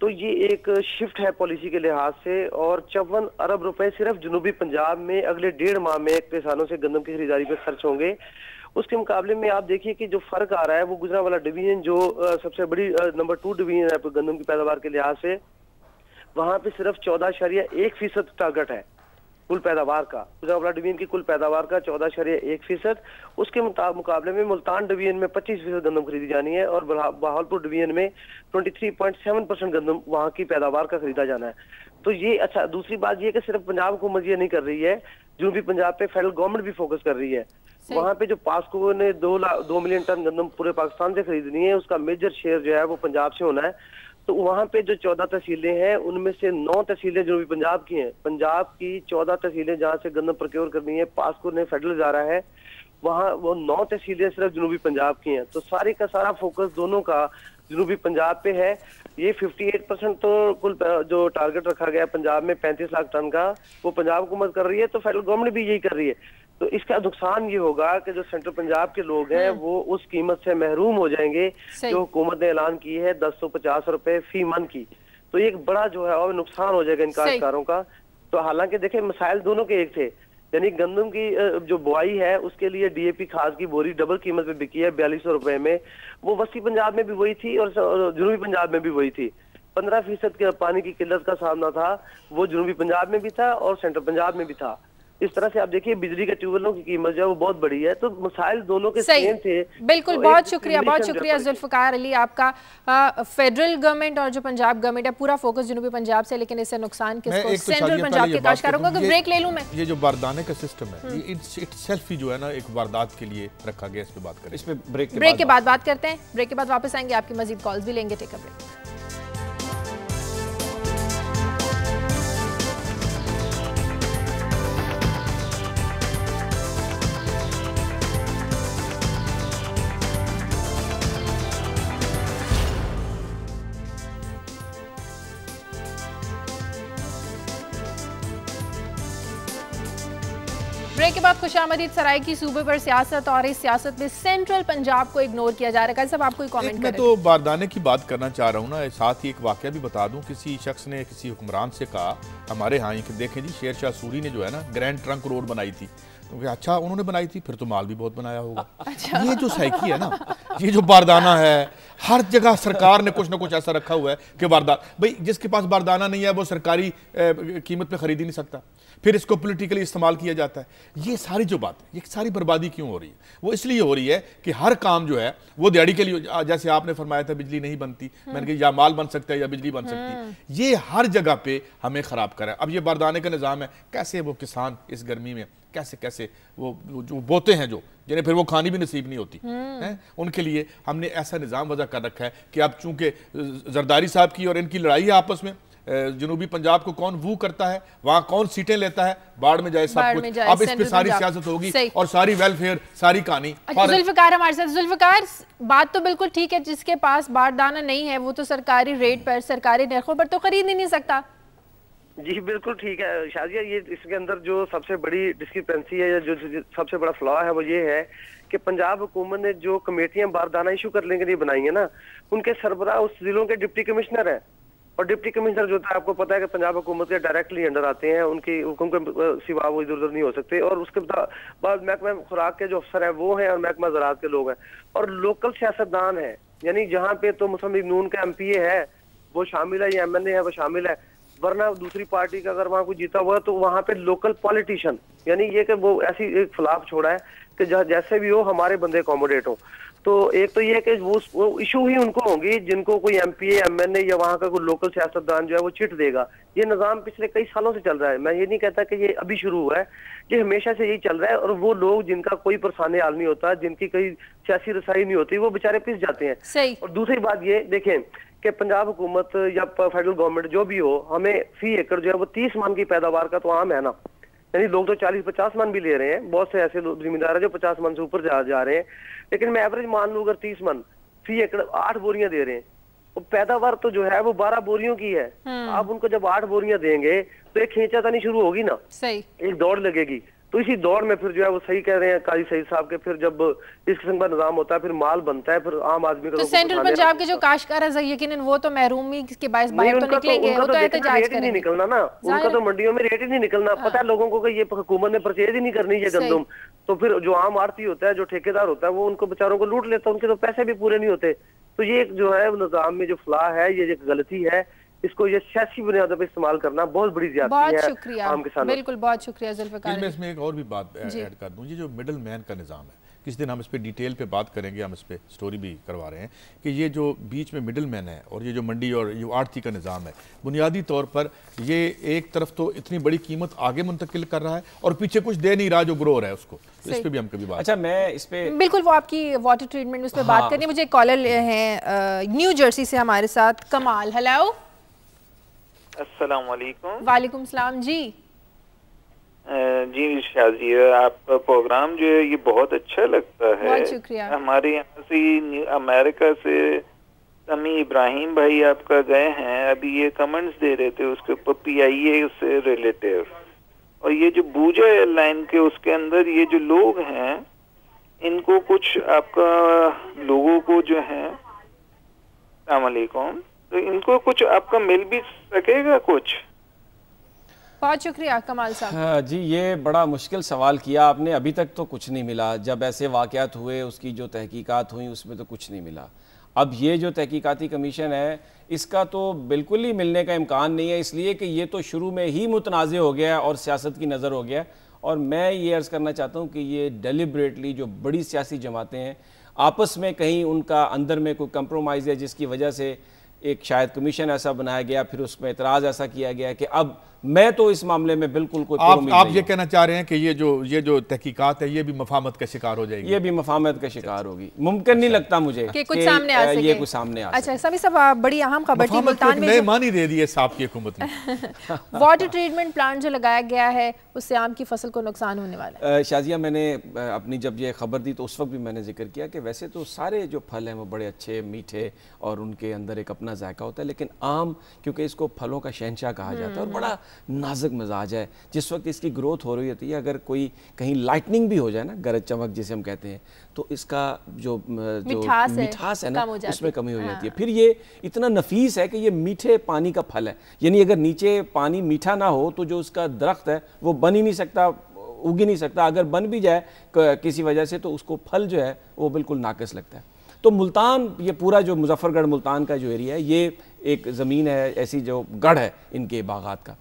तो ये एक शिफ्ट है पॉलिसी के लिहाज से, और 54 अरब रुपए सिर्फ जनूबी पंजाब में अगले 1.5 माह में किसानों से गंदम की खरीदारी पे खर्च होंगे। उसके मुकाबले में आप देखिए कि जो फर्क आ रहा है वो गुजरांवाला डिवीजन जो सबसे बड़ी नंबर 2 डिवीजन है गंदम की पैदावार के लिहाज से, वहाँ पे सिर्फ 14.1% टारगेट है कुल पैदावार का। गुजरांवाला डिवीजन की कुल पैदावार का 14.1%। उसके मुकाबले में मुल्तान डिवीजन में 25% गंदम खरीदी जानी है, और बहावलपुर डिवीजन में 23.7% गंदम वहाँ की पैदावार का खरीदा जाना है। तो ये अच्छा, दूसरी बात ये कि सिर्फ पंजाब हुकूमत ये नहीं कर रही है, जनूबी पंजाब पे फेडरल गवर्नमेंट भी फोकस कर रही है। वहाँ पे जो पास्को ने 2 मिलियन टन गंदम पूरे पाकिस्तान से खरीदनी है, उसका मेजर शेयर जो है वो पंजाब से होना है। तो वहाँ पे जो 14 तहसीलें हैं उनमें से 9 तहसीलें जनूबी पंजाब की हैं। पंजाब की 14 तहसीलें जहाँ से गंदम प्रोक्योर करनी है, पास्को ने फेडरल जा रहा है, वहाँ वो 9 तहसीलें सिर्फ जनूबी पंजाब की हैं। तो सारे का सारा फोकस दोनों का जनूबी पंजाब पे है। ये 58% तो कुल जो टारगेट रखा गया पंजाब में 35 लाख टन का, वो पंजाब हुकूमत कर रही है, तो फेडरल गवर्नमेंट भी यही कर रही है। तो इसका नुकसान ये होगा कि जो सेंट्रल पंजाब के लोग हैं वो उस कीमत से महरूम हो जाएंगे जो हुकूमत ने ऐलान की है 1050 रुपए फी मन की। तो एक बड़ा जो है और नुकसान हो जाएगा इन काश्तकारों का। तो हालांकि देखें मसाइल दोनों के एक थे, यानी गंदम की जो बुआई है उसके लिए डीएपी खाद की बोरी डबल कीमत पे बिकी है 4200 रुपए में, वो वस्ती पंजाब में भी वही थी और जनूबी पंजाब में भी वही थी। 15% के पानी की किल्लत का सामना था, वो जनूबी पंजाब में भी था और सेंट्रल पंजाब में भी था। इस तरह से आप देखिए बिजली के ट्यूबवेलों की कीमत जो है वो बहुत बड़ी है। तो मसाइल दोनों के सेम थे। बिल्कुल, तो बहुत शुक्रिया जुल्फकार अली आपका। फेडरल गवर्नमेंट और जो पंजाब गवर्नमेंट है पूरा फोकस जनूबी पंजाब से, लेकिन इससे नुकसान किसको? सेंट्रल पंजाब के काश्तकारों को। ब्रेक ले लूं मैं। ये जो बारदाने का सिस्टम है ये इटसेल्फ ही जो है ना एक वारदात के लिए रखा गया। इस पे बात करें, इस पे ब्रेक के बाद बात करते हैं। ब्रेक के बाद वापस आएंगे, आपकी मजीद कॉल्स भी लेंगे। Take a break. ब्रेक के बाद खुशामदीद। सराय की सूबे पर सियासत और इस सियासत में सेंट्रल पंजाब को इग्नोर किया जा रहा है। सब आपको कमेंट करें। मैं तो बारदाने की बात करना चाह रहा हूँ ना, साथ ही एक वाकया भी बता दूं। किसी शख्स ने किसी हुक्मरान से कहा हमारे यहाँ कि देखें जी शेर शाह सूरी ने जो है ना ग्रैंड ट्रंक रोड बनाई थी। तो अच्छा उन्होंने बनाई थी, फिर तो माल भी बहुत बनाया होगा। अच्छा। ये जो साइकी है ना, ये जो बारदाना है, हर जगह सरकार ने कुछ ना कुछ ऐसा रखा हुआ है कि बारदाना, भाई जिसके पास बारदाना नहीं है वो सरकारी कीमत पे खरीद ही नहीं सकता, फिर इसको पॉलिटिकली इस्तेमाल किया जाता है। ये सारी जो बात है, ये सारी बर्बादी क्यों हो रही है? वो इसलिए हो रही है कि हर काम जो है वो दिहाड़ी के लिए, जैसे आपने फरमाया था बिजली नहीं बनती, मैंने कहा या माल बन सकता है या बिजली बन सकती है, ये हर जगह पे हमें खराब करा। अब ये बारदाने का निज़ाम है, कैसे वो किसान इस गर्मी में कैसे कैसे वो जो बोते हैं, जो जिन्हें फिर वो खानी भी नसीब नहीं होती है, उनके लिए हमने ऐसा निज़ाम वजह कर रखा है कि अब चूंकि जरदारी साहब की और इनकी लड़ाई है आपस में, जनूबी पंजाब को कौन वू करता है, वहां कौन सीटें लेता है, बाढ़ में जाए सब कुछ। अब इस पे सारी सियासत होगी और सारी वेलफेयर, सारी कहानी। जुल्फकार हमारे साथ। जुल्फकार, बात तो बिल्कुल ठीक है, जिसके पास बारदाना नहीं है वो तो सरकारी रेट पर सरकारी नरखों पर तो खरीद ही नहीं सकता। जी बिल्कुल ठीक है शाजिया। ये इसके अंदर जो सबसे बड़ी डिस्क्रिपेंसी है या जो सबसे बड़ा फ्लॉ है वो ये है कि पंजाब हुकूमत ने जो कमेटियां बारदाना इशू करने के लिए बनाई है ना, उनके सरबराह उस जिलों के डिप्टी कमिश्नर है। और डिप्टी कमिश्नर जो था आपको पता है कि पंजाब हुकूमत के डायरेक्टली अंडर आते हैं, उनकी हुक्म के सिवा वो इधर उधर नहीं हो सकते। और उसके बाद महकमा खुराक के जो अफसर है वो हैं और महकमा ज़राअत के लोग हैं और लोकल सियासतदान है। यानी जहाँ पे तो मुस्लिम लीग नून का MPA है वो शामिल है, या MNA है वो शामिल है, वरना दूसरी पार्टी का अगर वहाँ कोई जीता हुआ है तो वहाँ पे लोकल पॉलिटिशियन, यानी ये कि वो ऐसी एक फलाफ छोड़ा है कि जैसे भी हो हमारे बंदे अकोमोडेट हो। तो एक तो ये है कि वो इशू ही उनको होंगी जिनको कोई MPA MNA या वहाँ का कोई लोकल सियासतदान जो है वो चिट देगा। ये निज़ाम पिछले कई सालों से चल रहा है, मैं ये नहीं कहता कि ये अभी शुरू हुआ है, ये हमेशा से यही चल रहा है। और वो लोग जिनका कोई परेशानी हाल नहीं होता, जिनकी कोई सियासी रसाई नहीं होती, वो बेचारे पिस जाते हैं। सही। और दूसरी बात ये देखें कि पंजाब हुकूमत या फेडरल गवर्नमेंट जो भी हो, हमें फी एकड़ जो है वो 30 मन की पैदावार का तो आम है ना, यानी लोग तो 40-50 मन भी ले रहे हैं, बहुत से ऐसे जिम्मेदार है जो 50 मन से ऊपर जा रहे हैं, लेकिन मैं एवरेज मान लूं अगर 30 मन फी एकड़ 8 बोरियां दे रहे हैं, वो पैदावार तो जो है वो 12 बोरियों की है। आप उनको जब 8 बोरियां देंगे तो एक खींचातानी शुरू होगी ना, सही एक दौड़ लगेगी। तो इसी दौड़ में फिर जो है वो सही कह रहे हैं काजी सईद साहब के, फिर जब इस किस्म का निजाम होता है फिर माल बनता है, फिर आम आदमी का तो सेंट्रल पंजाब के जो काश्तकार है यकीनन वो तो महरूमी के बायस बाहर तो निकलेंगे, वो तो एहतजाज करेंगे। नहीं निकलना ना, उनका तो मंडियों में रेट ही नहीं निकलना। पता है लोगों को कि ये हुकूमत ने परचेज ही नहीं करनी है गंदम, तो फिर जो आम आड़ती होता है, जो ठेकेदार होता है, वो उनको बेचारों को लूट लेता है, उनके तो पैसे भी पूरे नहीं होते। तो ये जो है निजाम में जो फलाह है, ये जो गलती है, इसको ये सियासी बुनियादों पर इस्तेमाल करना बहुत बड़ी ज्यादती है। शुक्रिया, आम किसानों। बिल्कुल, बहुत शुक्रिया जुल्फकार। मैं इसमें एक और भी बात ऐड कर दूं, ये जो मिडल मैन का निज़ाम है, किस दिन हम इस पे डिटेल पे बात करेंगे, हम इस पे स्टोरी भी करवा रहे हैं कि ये जो बीच में मिडल मैन है और ये जो मंडी और ये आड़ती का निज़ाम है, बुनियादी तौर पर ये एक तरफ तो इतनी बड़ी कीमत आगे मुंतकिल कर रहा है और पीछे कुछ दे नहीं रहा जो ग्रो हो रहा है उसको। इस पे भी हम कभी बात। अच्छा, मैं इस पे बिल्कुल वो आपकी वाटर ट्रीटमेंट उस पर बात करनी है। मुझे कॉलर है न्यू जर्सी से हमारे साथ कमाल। हेलो, अस्सलाम वालेकुम। वालेकुम सलाम जी। जी शाजी, आपका प्रोग्राम जो है ये बहुत अच्छा लगता है, बहुत शुक्रिया। हमारे यहाँ से अमेरिका से समी इब्राहिम भाई आपका गए हैं, अभी ये कमेंट्स दे रहे थे उसके ऊपर PIA से रिलेटिव। और ये जो भूजा एयरलाइन के उसके अंदर ये जो लोग हैं इनको कुछ आपका लोगों को जो है अस्सलाम वालेकुम, तो इनको कुछ आपका मिल भी सकेगा कुछ? बहुत शुक्रिया कमाल साहब। हाँ जी, ये बड़ा मुश्किल सवाल किया आपने। अभी तक तो कुछ नहीं मिला। जब ऐसे वाक़यात हुए उसकी जो तहकीकात हुई उसमें तो कुछ नहीं मिला। अब ये जो तहकीकाती कमीशन है इसका तो बिल्कुल ही मिलने का इम्कान नहीं है, इसलिए कि ये तो शुरू में ही मुतनाज़ हो गया और सियासत की नज़र हो गया। और मैं ये अर्ज़ करना चाहता हूँ कि ये डेलिब्रेटली जो बड़ी सियासी जमातें हैं आपस में कहीं उनका अंदर में कोई कंप्रोमाइज़ है जिसकी वजह से एक शायद कमीशन ऐसा बनाया गया, फिर उसमें एतराज़ ऐसा किया गया कि अब मैं तो इस मामले में बिल्कुल कोई आप ये कहना चाह रहे हैं कि ये जो तहकीकात है ये भी मफामत का शिकार हो जाएगी? ये भी मफामत का शिकार होगी। मुमकिन नहीं लगता मुझे कि कुछ सामने आ सके। ये कुछ सामने आ सके। अच्छा समी साहब, बड़ी अहम खबर थी मुल्तान में नए मानी दे दिए साहब की हुकूमत ने। वाटर ट्रीटमेंट प्लांट जो लगाया गया है उससे आम की फसल को नुकसान होने वाला है। शाजिया, मैंने अपनी जब ये खबर दी तो उस वक्त भी मैंने जिक्र किया कि वैसे तो सारे जो फल हैं वो बड़े अच्छे मीठे और उनके अंदर एक अपना जायका होता है, लेकिन आम क्योंकि इसको फलों का शहंशाह कहा जाता है और बड़ा नाजुक मिजाज है, जिस वक्त इसकी ग्रोथ हो रही होती है अगर कोई कहीं लाइटनिंग भी हो जाए ना, गरज चमक जिसे हम कहते हैं, तो इसका जो मिठास है ना उसमें कमी हो जाती है। फिर ये इतना नफीस है कि ये मीठे पानी का फल है, यानी अगर नीचे पानी मीठा ना हो तो जो उसका दरख्त है वो बन ही नहीं सकता, उग ही नहीं सकता। अगर बन भी जाए किसी वजह से तो उसको फल जो है वो बिल्कुल नाकिस लगता है। तो मुल्तान, ये पूरा जो मुजफ्फरगढ़ मुल्तान का जो एरिया है ये एक ज़मीन है ऐसी जो गढ़ है इनके बागात का।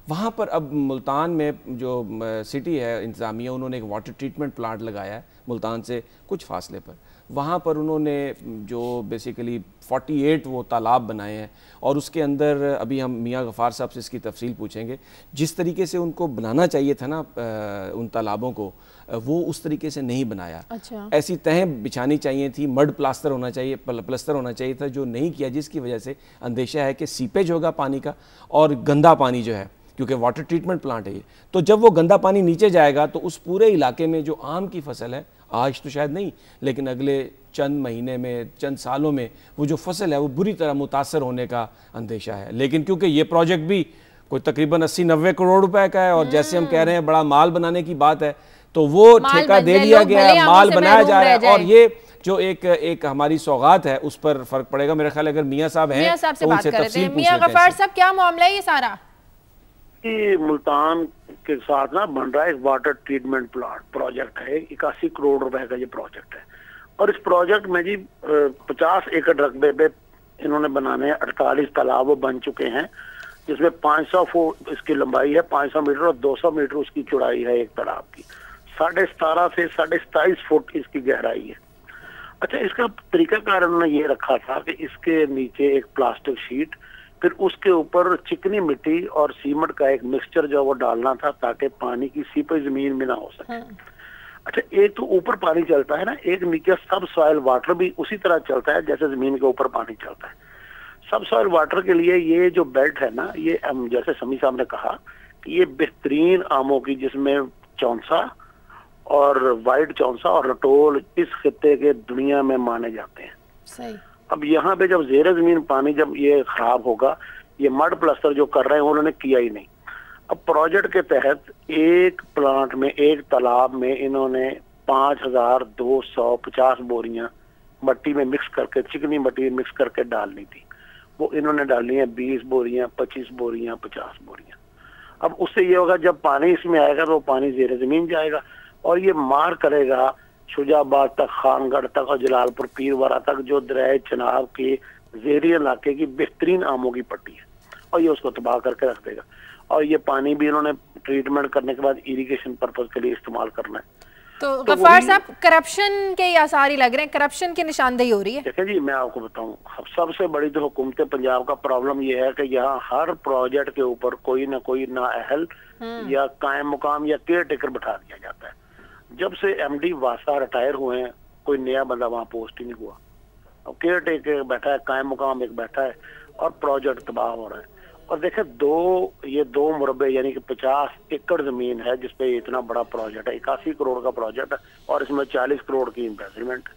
वहाँ पर अब मुल्तान में जो सिटी है इंतज़ामिया, उन्होंने एक वाटर ट्रीटमेंट प्लांट लगाया है मुल्तान से कुछ फासले पर। वहाँ पर उन्होंने जो बेसिकली 48 वो तालाब बनाए हैं और उसके अंदर अभी हम मियाँ गफ़ार साहब से इसकी तफसील पूछेंगे। जिस तरीके से उनको बनाना चाहिए था ना उन तालाबों को, वो उस तरीके से नहीं बनाया। अच्छा। ऐसी तहें बिछानी चाहिए थी, मड प्लास्टर होना चाहिए, प्लास्टर होना चाहिए था, जो नहीं किया, जिसकी वजह से अंदेशा है कि सीपेज होगा पानी का और गंदा पानी जो है, क्योंकि वाटर ट्रीटमेंट प्लांट है ये, तो जब वो गंदा पानी नीचे जाएगा तो उस पूरे इलाके में जो आम की फसल है, आज तो शायद नहीं लेकिन अगले चंद महीने में, चंद सालों में वो जो फसल है वो बुरी तरह मुतासर होने का अंदेशा है। लेकिन क्योंकि ये प्रोजेक्ट भी कोई तकरीबन 80-90 करोड़ रुपए का है और जैसे हम कह रहे हैं बड़ा माल बनाने की बात है, तो वो ठेका दे दिया गया है, माल बनाया जा रहा है। और ये जो एक हमारी सौगात है उस पर फर्क पड़ेगा मेरे ख्याल। अगर मियाँ साहब हैं तो उनसे तफसील पूछ लेते हैं। मियाँ गफ्फार साहब, क्या मामला है ये सारा? कि मुल्तान के साथ ना बन रहा है एक वाटर ट्रीटमेंट प्लांट प्रोजेक्ट है, 81 करोड़ रुपए का ये प्रोजेक्ट है। और इस प्रोजेक्ट में जी 50 एकड़ रकबे पे इन्होंने बनाने हैं 48 तालाब वो बन चुके हैं, जिसमें 500 फुट इसकी लंबाई है, 500 मीटर और 200 मीटर उसकी चौड़ाई है एक तालाब की, 17.5 से 27.5 फुट इसकी गहराई है। अच्छा, इसका तरीकाकार उन्होंने ये रखा था कि इसके नीचे एक प्लास्टिक शीट, फिर उसके ऊपर चिकनी मिट्टी और सीमेंट का एक मिक्सचर जो वो डालना था ताकि पानी की सीपेज जमीन में ना हो सके। अच्छा, एक तो ऊपर पानी चलता है ना, एक नीचे सब सॉइल वाटर भी उसी तरह चलता है जैसे जमीन के ऊपर पानी चलता है। सब सॉइल वाटर के लिए ये जो बेल्ट है ना, ये जैसे समी साहब ने कहा कि ये बेहतरीन आमों की, जिसमें चौंसा और वाइट चौंसा और रटोल इस खित्ते के दुनिया में माने जाते हैं। सही। अब यहाँ पे जब ज़ेरे ज़मीन पानी जब ये खराब होगा, ये मड प्लास्टर जो कर रहे हैं उन्होंने किया ही नहीं। अब प्रोजेक्ट के तहत एक प्लांट में, एक तालाब में इन्होंने 5250 बोरियां मट्टी में मिक्स करके, चिकनी मट्टी में मिक्स करके डालनी थी। वो इन्होंने डालनी है 20 बोरियां, 25 बोरियां, 50 बोरियां। अब उससे ये होगा जब पानी इसमें आएगा तो पानी ज़ेरे ज़मीन जाएगा और ये मार करेगा शुजाबाद तक, खानगढ़ तक और जलालपुर पीरवारा तक, जो दरिया चनाब के ज़ेरी इलाके की बेहतरीन आमों की पट्टी है, और ये उसको तबाह करके रख देगा। और ये पानी भी इन्होंने ट्रीटमेंट करने के बाद इरिगेशन पर्पज के लिए इस्तेमाल करना है। तो गफ्फार साहब, करप्शन के आसार ही लग रहे हैं, करप्शन की निशानदेही हो रही है। देखिए जी, मैं आपको बताऊं, सबसे बड़ी तो हुकूमत पंजाब का प्रॉब्लम ये है कि यहाँ हर प्रोजेक्ट के ऊपर कोई ना अहल या कायम मुकाम या केयर टेकर बैठा दिया जाता है। जब से एमडी वासा रिटायर हुए हैं, कोई नया बंदा वहाँ पोस्ट ही नहीं हुआ। अब केयर टेकर बैठा है, कायम मुकाम एक बैठा है और प्रोजेक्ट तबाह हो रहा है। और देखे ये दो मुरबे यानी कि 50 एकड़ जमीन है जिसपे इतना बड़ा प्रोजेक्ट है, 81 करोड़ का प्रोजेक्ट है और इसमें 40 करोड़ की इन्वेस्टमेंट।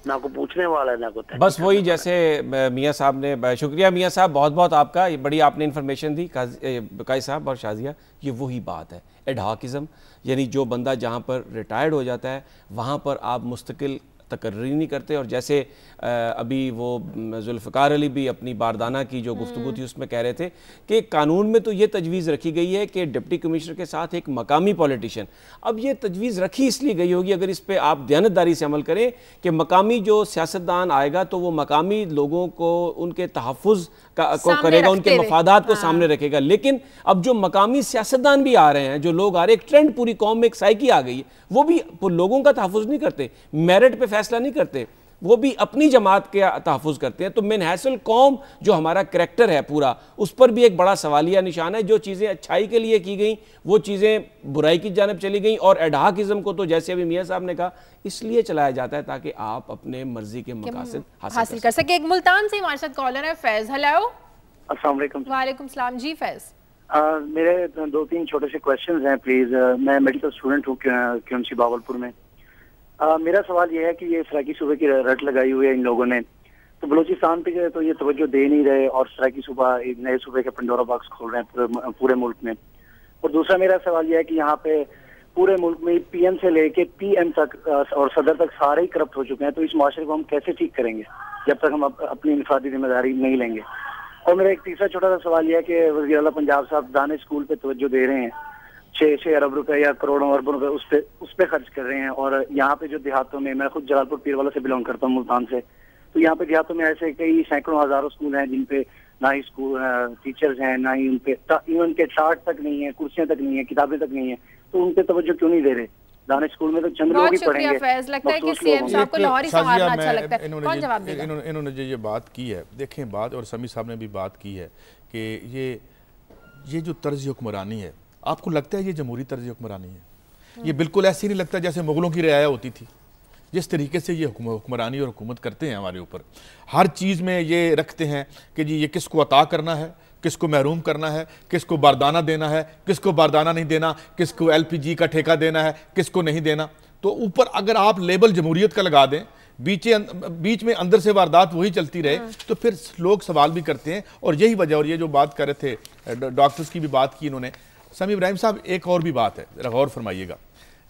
ना को पूछने वाला है ना को। बस वही जैसे मियाँ साहब ने, शुक्रिया मियाँ साहब बहुत बहुत आपका, ये बड़ी आपने इन्फॉर्मेशन दी काजी साहब और शाजिया। ये वही बात है एडहॉकिज्म, यानी जो बंदा जहाँ पर रिटायर्ड हो जाता है वहाँ पर आप मुस्तकिल तकर्री नहीं करते। और जैसे अभी वो जुल्फ़िकार अली भी अपनी बारदाना की जो गुफ्तगू थी उसमें कह रहे थे कि कानून में तो ये तजवीज़ रखी गई है कि डिप्टी कमिश्नर के साथ एक मकामी पॉलिटिशियन, अब ये तजवीज़ रखी इसलिए गई होगी अगर इस पर आप दयानतदारी से अमल करें कि मकामी जो सियासतदान आएगा तो वो मकामी लोगों को उनके तहफ़्फ़ुज़ को करेगा, उनके मफादात को सामने रखेगा। लेकिन अब जो मकामी सियासतदान भी आ रहे हैं, जो लोग आ रहे हैं, एक ट्रेंड पूरी कौम में एक साइकी आ गई है, वो भी लोगों का तहफ़्फ़ुज़ नहीं करते, मेरिट पे फैसला नहीं करते, वो भी अपनी जमात के तहफ़्फ़ुज़ करते हैं। तो मिनहसल कौम जो हमारा करैक्टर है पूरा, उस पर भी एक बड़ा सवालिया निशान है। जो चीज़ें अच्छाई के लिए की गई वो चीज़ें बुराई की जानिब चली गई। और एडहॉकिज्म को तो जैसे अभी मियाँ साहब ने कहा इसलिए चलाया जाता है ताकि आप अपने मर्जी के मकासद हासिल कर सकें। एक मुल्तान से हमारे साथ कॉलर है फैज़। हेलो, अस्सलाम वालेकुम। वालेकुम सलाम जी फैज़। मेरे 2-3 छोटे से क्वेश्चंस हैं प्लीज। मैं मेडिकल स्टूडेंट हूँ क्यूएमसी बावलपुर में। मेरा सवाल ये है कि ये सराकी सूबे की रट लगाई हुई है इन लोगों ने, तो बलूचिस्तान पे तो ये तवज्जो दे नहीं रहे और सराकी सूबा एक नए सूबे के पंडोरा बॉक्स खोल रहे हैं पूरे मुल्क में। और दूसरा मेरा सवाल ये है कि यहाँ पे पूरे मुल्क में पीएम से लेके पीएम तक और सदर तक सारे ही करप्ट हो चुके हैं, तो इस माशरे को हम कैसे ठीक करेंगे जब तक हम अपनी इंफरादी जिम्मेदारी नहीं लेंगे। और मेरा एक तीसरा छोटा सा सवाल यह है कि वज़ीर आला पंजाब साहब दानिश स्कूल पे तवज्जो दे रहे हैं, 6 अरब रुपए या करोड़ों अरबों रुपए उस पे खर्च कर रहे हैं। और यहाँ पे जो देहातों में, मैं खुद जलालपुर पीरवाला से बिलोंग करता हूँ मुल्तान से, तो यहाँ पे देहातों में ऐसे कई सैकड़ों हजारों स्कूल हैं जिन पे ना ही स्कूल टीचर्स हैं, ना ही उनपे इवन के चार्ट तक नहीं है, कुर्सियां तक नहीं है, किताबें तक नहीं है, तो उन पे तवज्जो क्यों नहीं दे रहे। दानिश स्कूल में तो चंद लोग ही पढ़ेंगे। फैज, लगता है कि सीएम साहब को लाहौर ही संभालना अच्छा लगता है। कौन जवाब देगा? इन्होंने जो ये बात की है, देखें बात, और समी साहब ने भी बात की है कि ये जो तर्ज हुक्मरानी है, आपको लगता है ये जमहूरी तर्ज हुक्मरानी है? ये बिल्कुल ऐसी नहीं लगता जैसे मुगलों की रियाया होती थी। जिस तरीके से ये हुक्मरानी और हुकूमत करते हैं हमारे ऊपर, हर चीज़ में ये रखते हैं कि जी ये किसको अता करना है, किसको महरूम करना है, किसको बारदाना देना है, किसको बारदाना नहीं देना, किसको एलपीजी का ठेका देना है, किसको नहीं देना। तो ऊपर अगर आप लेबल जमहूरियत का लगा दें, बीच में अंदर से वारदात वही चलती रहे, तो फिर लोग सवाल भी करते हैं। और यही वजह, और ये जो बात कर रहे थे डॉक्टर्स की भी बात की इन्होंने, समी इब्राहिम साहब, एक और भी बात है, जरा गौर फरमाइएगा।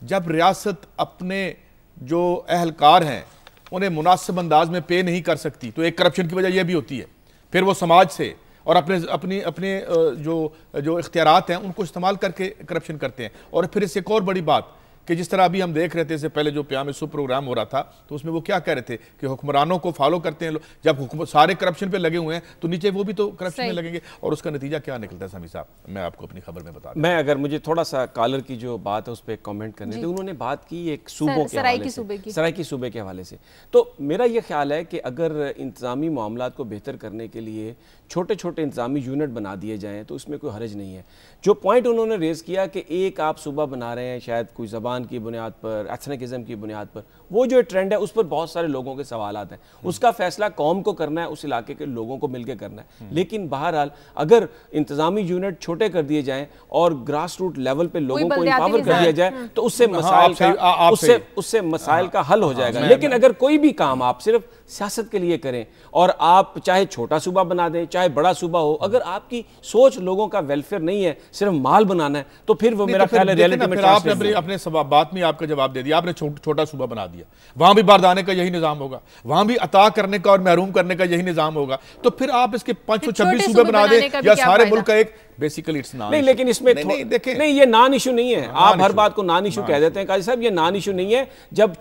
जब रियासत अपने जो अहलकार हैं उन्हें मुनासिब अंदाज में पे नहीं कर सकती, तो एक करप्शन की वजह यह भी होती है, फिर वो समाज से और अपने जो इख्तियारात हैं उनको इस्तेमाल करके करप्शन करते हैं। और फिर इससे एक और बड़ी बात कि जिस तरह अभी हम देख रहे थे, इससे पहले जो प्याम सुबह प्रोग्राम हो रहा था, तो उसमें वो क्या कह रहे थे कि हुक्मरानों को फॉलो करते हैं लोग, जब सारे करप्शन पे लगे हुए हैं तो नीचे वो भी तो करप्शन में लगेंगे। और उसका नतीजा क्या निकलता है समी साहब, मैं आपको अपनी खबर में बता दूं। मैं अगर मुझे थोड़ा सा कॉलर की जो बात है उस पर कमेंट करने थे, उन्होंने बात की एक सूबों के हवाले से, सराइकी सूबे के हवाले से। तो मेरा ये ख्याल है कि अगर इंतजामी मामलात को बेहतर करने के लिए छोटे छोटे इंतजामी यूनिट बना दिए जाएँ तो उसमें कोई हर्ज नहीं है। जो पॉइंट उन्होंने रेज़ किया कि एक आप सूबा बना रहे हैं शायद कोई ज़बान की बुनियाद पर, एथनिकिज्म की बुनियाद पर, वो जो ट्रेंड है उस पर बहुत सारे लोगों के सवालात हैं। उसका फैसला कौम को करना है, उस इलाके के लोगों को मिलकर करना है। लेकिन बहरहाल अगर इंतजामी यूनिट छोटे कर दिए जाएं और ग्रास रूट लेवल पे लोगों को एम्पावर कर दिया जाए तो उससे मसाइल का हल हो जाएगा। लेकिन अगर कोई भी काम आप सिर्फ सियासत के लिए करें और आप चाहे छोटा सूबा बना दें चाहे बड़ा सूबा हो, अगर आपकी सोच लोगों का वेलफेयर नहीं है, सिर्फ माल बनाना है, तो फिर वो मेरा ख्याल है रियलिटी में आपने अपने बात में आपका जवाब दे दिया। आपने छोटा सूबा बना दिया, वहां भी बारदाने का यही निजाम होगा, वहां भी अता करने का और महरूम करने का यही निजाम होगा। तो फिर आप इसके 526 सूबे बना दें या सारे मुल्क का एक, बेसिकली इट्स नॉन नहीं। लेकिन इसमें नहीं, ये नॉन इशू नहीं है। आप हर बात को नॉन इशू कह देते हैं काजी साहब, ये नॉन इशू नहीं है। जब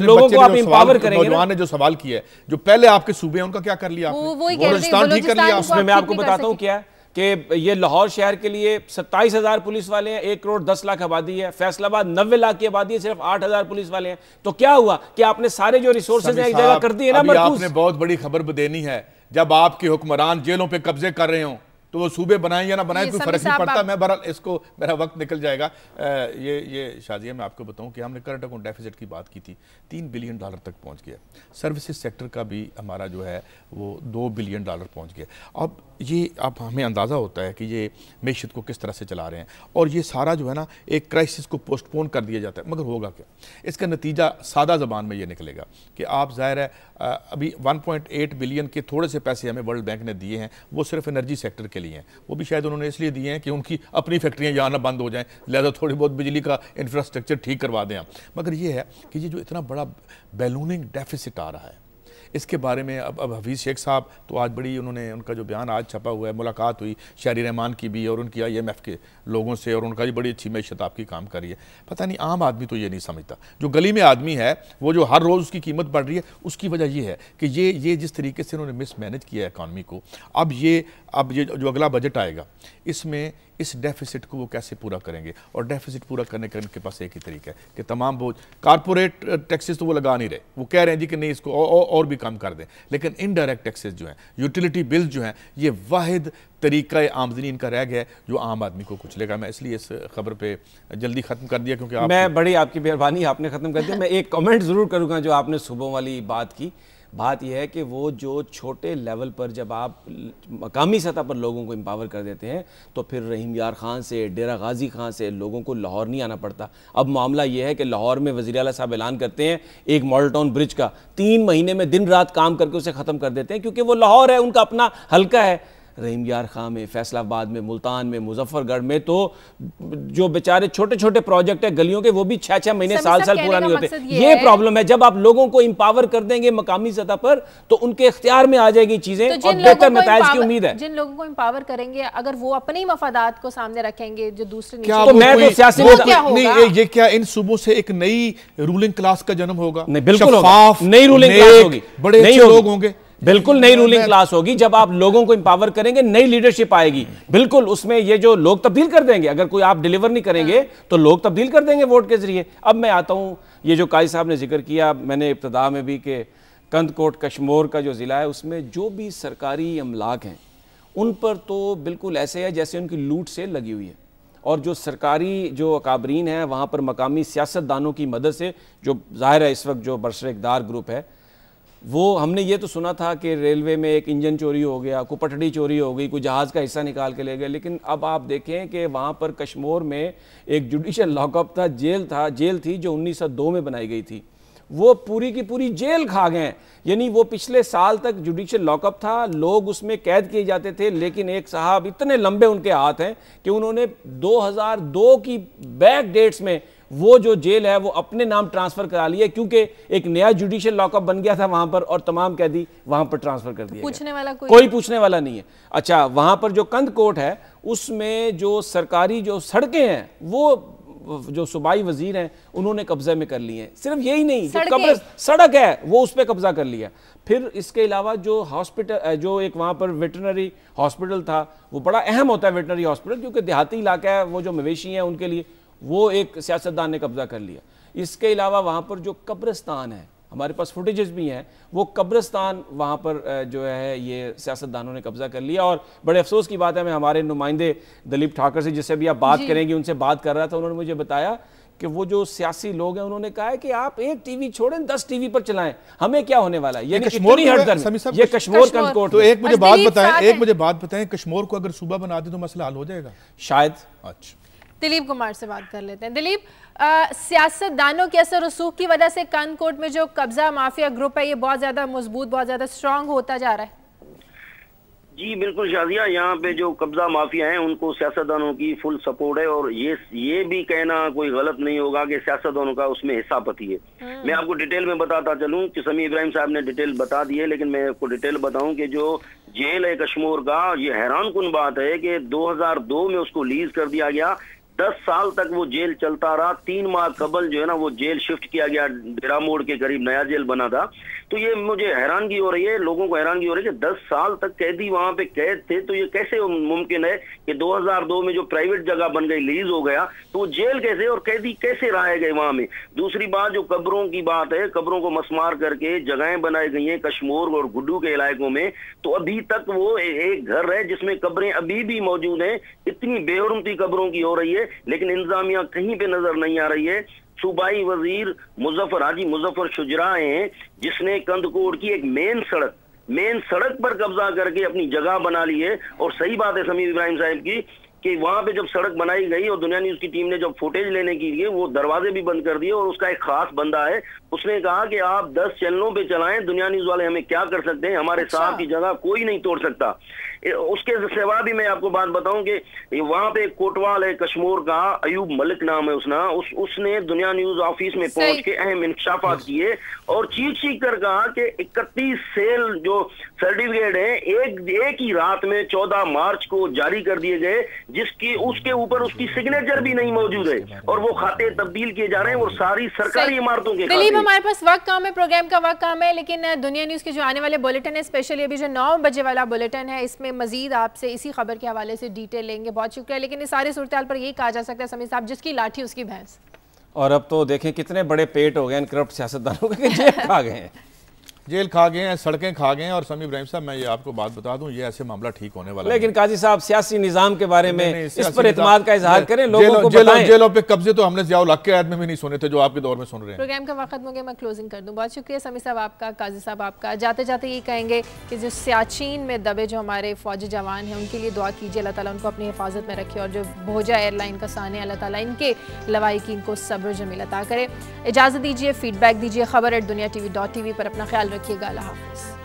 लोगों को आप एम्पावर करेंगे, नौजवान ने जो सवाल किया है, जो पहले आपके सूबे हैं उनका क्या कर लिया आपने? उसमें मैं आपको बताता हूँ क्या कि ये लाहौर शहर के लिए 27,000 पुलिस वाले हैं, 1 करोड़ 10 लाख आबादी है। फैसलाबाद 90 लाख की आबादी है, सिर्फ 8,000 पुलिस वाले हैं। तो क्या हुआ कि आपने सारे जो रिसोर्सेज एक जगह कर दिए ना मरकूज। आपने बहुत बड़ी खबर देनी है, जब आपके हुक्मरान जेलों पे कब्जे कर रहे हो तो वो सूबे बनाए या ना बनाए कोई फर्क नहीं पड़ता। मैं बहरहाल इसको, मेरा वक्त निकल जाएगा। ये शाजिया, मैं आपको बताऊं कि हमने करंट अकाउंट डेफिसिट की बात की थी, $3 बिलियन तक पहुंच गया। सर्विसेज सेक्टर का भी हमारा जो है वो $2 बिलियन पहुंच गया। अब ये अब हमें अंदाज़ा होता है कि ये मैशत को किस तरह से चला रहे हैं, और ये सारा जो है ना एक क्राइसिस को पोस्टपोन कर दिया जाता है। मगर होगा क्या? इसका नतीजा सादा ज़बान में ये निकलेगा कि आप ज़ाहिर है अभी 1.8 बिलियन के थोड़े से पैसे हमें वर्ल्ड बैंक ने दिए हैं, वो सिर्फ एनर्जी सेक्टर के लिए हैं। वो भी शायद उन्होंने इसलिए दिए हैं कि उनकी अपनी फैक्ट्रियाँ यहाँ ना बंद हो जाएँ, लिहाजा थोड़ी बहुत बिजली का इंफ्रास्ट्रक्चर ठीक करवा दें हम। मगर ये है कि ये जो इतना बड़ा बैलूनिंग डेफिसिट आ रहा है, इसके बारे में अब हफीज़ शेख साहब तो आज बड़ी, उन्होंने उनका जो बयान आज छपा हुआ है, मुलाकात हुई शहरी रहमान की भी और उनकी IMF के लोगों से, और उनका भी बड़ी अच्छी मैशत आपकी काम कर रही है। पता नहीं आम आदमी तो ये नहीं समझता, जो गली में आदमी है वो जो हर रोज़ उसकी कीमत बढ़ रही है, उसकी वजह ये है कि ये जिस तरीके से उन्होंने मिसमैनेज किया है इकॉनमी को, अब ये जो अगला बजट आएगा इसमें इस डेफिसिट को वो कैसे पूरा करेंगे। और डेफिसिट पूरा करने का उनके पास एक ही तरीका है कि तमाम बोझ कारपोरेट टैक्सेस तो वो लगा नहीं रहे, वो कह रहे हैं जी कि नहीं इसको और भी कम कर दें, लेकिन इनडायरेक्ट टैक्सेस जो हैं, यूटिलिटी बिल्स जो हैं, ये वाहिद तरीका आमदनी इनका रह गया है जो आम आदमी को कुचलेगा। मैं इसलिए इस खबर पे जल्दी ख़त्म कर दिया क्योंकि मैं बड़ी आपकी मेहरबानी, आपने ख़त्म कर दिया। मैं एक कमेंट ज़रूर करूँगा जो आपने सूबों वाली बात की। बात यह है कि वो जो छोटे लेवल पर जब आप मकामी सतह पर लोगों को एम्पावर कर देते हैं तो फिर रहीम यार खान से, डेरा गाजी खान से लोगों को लाहौर नहीं आना पड़ता। अब मामला यह है कि लाहौर में वज़ीर आला साहब ऐलान करते हैं एक मॉडल टाउन ब्रिज का, 3 महीने में दिन रात काम करके उसे ख़त्म कर देते हैं, क्योंकि वो लाहौर है, उनका अपना हल्का है। रहीम यार खान में, फैसलाबाद में, मुल्तान में, मुजफ्फरगढ़ में तो जो बेचारे छोटे छोटे प्रोजेक्ट है गलियों के, वो भी 6-6 महीने साल पूरा नहीं होते। ये प्रॉब्लम है। जब आप लोगों को एम्पावर कर देंगे मकामी सतह पर तो उनके इख्तियार में आ जाएगी चीजें और बेहतर नतीजे की उम्मीद है। जिन लोगों को एम्पावर करेंगे अगर वो अपने मफादात को सामने रखेंगे जो दूसरे ये क्या इन सूबों से एक नई रूलिंग क्लास का जन्म होगा? नहीं, बिल्कुल नई रूलिंग क्लास होगी, बड़े अच्छे लोग होंगे, बिल्कुल नई रूलिंग क्लास होगी। जब आप लोगों को एम्पावर करेंगे नई लीडरशिप आएगी, बिल्कुल उसमें ये जो लोग तब्दील कर देंगे, अगर कोई आप डिलीवर नहीं करेंगे तो लोग तब्दील कर देंगे वोट के जरिए। अब मैं आता हूं, ये जो काजी साहब ने जिक्र किया, मैंने इब्तदा में भी कि कंदकोट कश्मोर का जो ज़िला है उसमें जो भी सरकारी अमलाक हैं उन पर तो बिल्कुल ऐसे है जैसे उनकी लूट से लगी हुई है, और जो सरकारी जो अकाबरीन हैं वहाँ पर मकामी सियासतदानों की मदद से, जो ज़ाहिर है इस वक्त जो बरसर-इक़्तिदार ग्रुप है, वो हमने ये तो सुना था कि रेलवे में एक इंजन चोरी हो गया, कोई पटड़ी चोरी हो गई, कोई जहाज़ का हिस्सा निकाल के ले गए, लेकिन अब आप देखें कि वहाँ पर कश्मोर में एक जुडिशल लॉकअप था, जेल थी जो 1902 में बनाई गई थी, वो पूरी की पूरी जेल खा गए। यानी वो पिछले साल तक जुडिशल लॉकअप था, लोग उसमें कैद किए जाते थे, लेकिन एक साहब इतने लंबे उनके हाथ हैं कि उन्होंने 2002 की बैक डेट्स में वो जो जेल है वो अपने नाम ट्रांसफर करा लिया, क्योंकि एक नया जुडिशियल लॉकअप बन गया था वहां पर और तमाम कैदी वहां पर ट्रांसफर कर दिया। पूछने वाला कोई पूछने वाला नहीं है। अच्छा, वहां पर जो कंदकोट है उसमें जो सरकारी जो सड़कें हैं वो जो सूबाई वजीर हैं उन्होंने कब्जे में कर लिए हैं। सिर्फ यही नहीं, जो सड़क है वो उस पर कब्जा कर लिया। फिर इसके अलावा जो हॉस्पिटल, जो एक वहाँ पर वेटरनरी हॉस्पिटल था, वो बड़ा अहम होता है वेटरनरी हॉस्पिटल, क्योंकि देहाती इलाका है, वो जो मवेशी हैं उनके लिए, वो एक सियासतदान ने कब्जा कर लिया। इसके अलावा वहाँ पर जो कब्रिस्तान है, हमारे पास फुटेजेस भी हैं, वो कब्रिस्तान वहाँ पर जो है ये सियासतदानों ने कब्जा कर लिया। और बड़े अफसोस की बात है, मैं हमारे नुमाइंदे दलीप ठाकर से, जिससे भी आप बात करेंगे, उनसे बात कर रहा था, उन्होंने मुझे बताया कि वो जो सियासी लोग हैं उन्होंने कहा है कि आप एक टीवी छोड़ें 10 टीवी पर चलाएं, हमें क्या होने वाला है। ये कश्मोर कंदकोट। तो एक मुझे बात बताएं, कश्मोर को अगर सूबा बना दे तो मसला हल हो जाएगा शायद। अच्छा, दिलीप कुमार से बात कर लेते हैं। दिलीप, सियासतदानों के असर रसूख की वजह से कंदकोट में जो कब्जा माफिया ग्रुप है ये बहुत ज्यादा मजबूत, बहुत ज्यादा स्ट्रांग होता जा रहा है। जी बिल्कुल शादिया, यहाँ पे जो कब्जा माफिया हैं उनको सियासतदानों की फुल सपोर्ट है, और ये भी कहना कोई गलत नहीं होगा कि सियासतदानों का उसमें हिस्सापति है। मैं आपको डिटेल में बताता चलूं कि समी इब्राहिम साहब ने डिटेल बता दी है, लेकिन मैं आपको डिटेल बताऊं कि जो जेल है कश्मोर का, ये हैरान कुन बात है कि 2002 में उसको लीज कर दिया गया, 10 साल तक वो जेल चलता रहा। 3 माह कबल जो है ना वो जेल शिफ्ट किया गया, डेरा मोड़ के करीब नया जेल बना था। तो ये मुझे हैरानगी हो रही है, लोगों को हैरानगी हो रही है कि 10 साल तक कैदी वहां पे कैद थे, तो ये कैसे मुमकिन है कि 2002 में जो प्राइवेट जगह बन गई, लीज हो गया, तो वो जेल कैसे और कैदी कैसे रहे गए वहां में। दूसरी बात जो कब्रों की बात है, कब्रों को मसमार करके जगहें बनाई गई हैं कश्मोर और गुड्डू के इलाकों में, तो अभी तक वो एक घर है जिसमें कब्रें अभी भी मौजूद हैं। इतनी बेहुरमती कब्रों की हो रही है, लेकिन इंतजामिया कहीं पे नजर नहीं आ रही है। सूबाई वजीर हाजी मुजफ्फर शुजरा हैं, जिसने कंदकोट की एक मेन मेन सड़क पर कब्जा करके अपनी जगह बना लिए। और सही बात है समीर इब्राहिम साहब की कि वहां पे जब सड़क बनाई गई और दुनिया न्यूज की टीम ने जब फुटेज लेने के लिए वो दरवाजे भी बंद कर दिए, और उसका एक खास बंदा है, उसने कहा कि आप 10 चैनलों पे चलाएं, दुनिया न्यूज वाले हमें क्या कर सकते हैं, हमारे साहब की जगह कोई नहीं तोड़ सकता। उसके सिवा भी मैं आपको बात बताऊं कि वहां पे कोटवाल है कश्मीर का, अयूब मलिक नाम है उसने दुनिया न्यूज ऑफिस में पहुंच के अहम इंकशाफात किए और चीख कर कहा कि 31 सेल जो सर्टिफिकेट है एक ही रात में 14 मार्च को जारी कर दिए गए, जिसकी उसके ऊपर उसकी सिग्नेचर भी नहीं मौजूद है, और वो खाते तब्दील किए जा रहे हैं, और सारी सरकारी इमारतों के। दिलीप, हमारे पास वक्त कम है, प्रोग्राम का वक्त कम है, लेकिन दुनिया न्यूज के जो आने वाले बुलेटिन है, स्पेशली अभी जो 9 बजे वाला बुलेटिन है, इसमें मजीद आपसे इसी खबर के हवाले से डिटेल लेंगे। बहुत शुक्रिया। लेकिन इस सारी सूरत हाल पर यही कहा जा सकता है समीर साहब, जिसकी लाठी उसकी भैंस। और अब तो देखें कितने बड़े पेट हो गए इन करप्ट सियासतदानों के, जेल खा गए हैं, जेल खा गए हैं, सड़कें खा गए हैं। और समीर इब्राहिम साहब, मैं ये आपको बात बता दूं, ये ऐसे मामला ठीक होने वाला लेकिन काजी साहब सियासी निजाम के बारे में इस पर एतमाद का इजहार करें, लोगों को बताएं। जेलों पे कब्जे तो हमने ज़ियाउल हक के आयत में भी नहीं सुने थे जो आपके दौर में सुन रहे हैं। प्रोग्राम का वक्त हो गया, मैं क्लोजिंग कर दूं। बहुत शुक्रिया समीर साहब आपका, काजी साहब आपका। जाते जाते ये कहेंगे कि जो सियाचिन में दबे जो हमारे फौजी जवान हैं, उनके लिए दुआ कीजिए, अल्लाह ताला उनको अपनी हिफाजत में रखे, और जो भोजा एयरलाइन का साने, अल्लाह ताला इनके लवाहिकीन को सब्र जमील अता करे। इजाज़त दीजिए, फीडबैक दीजिए, खबर@duniatv.tv पर अपना ख्याल रखिएगा। अल्लाह हाफ़िज़।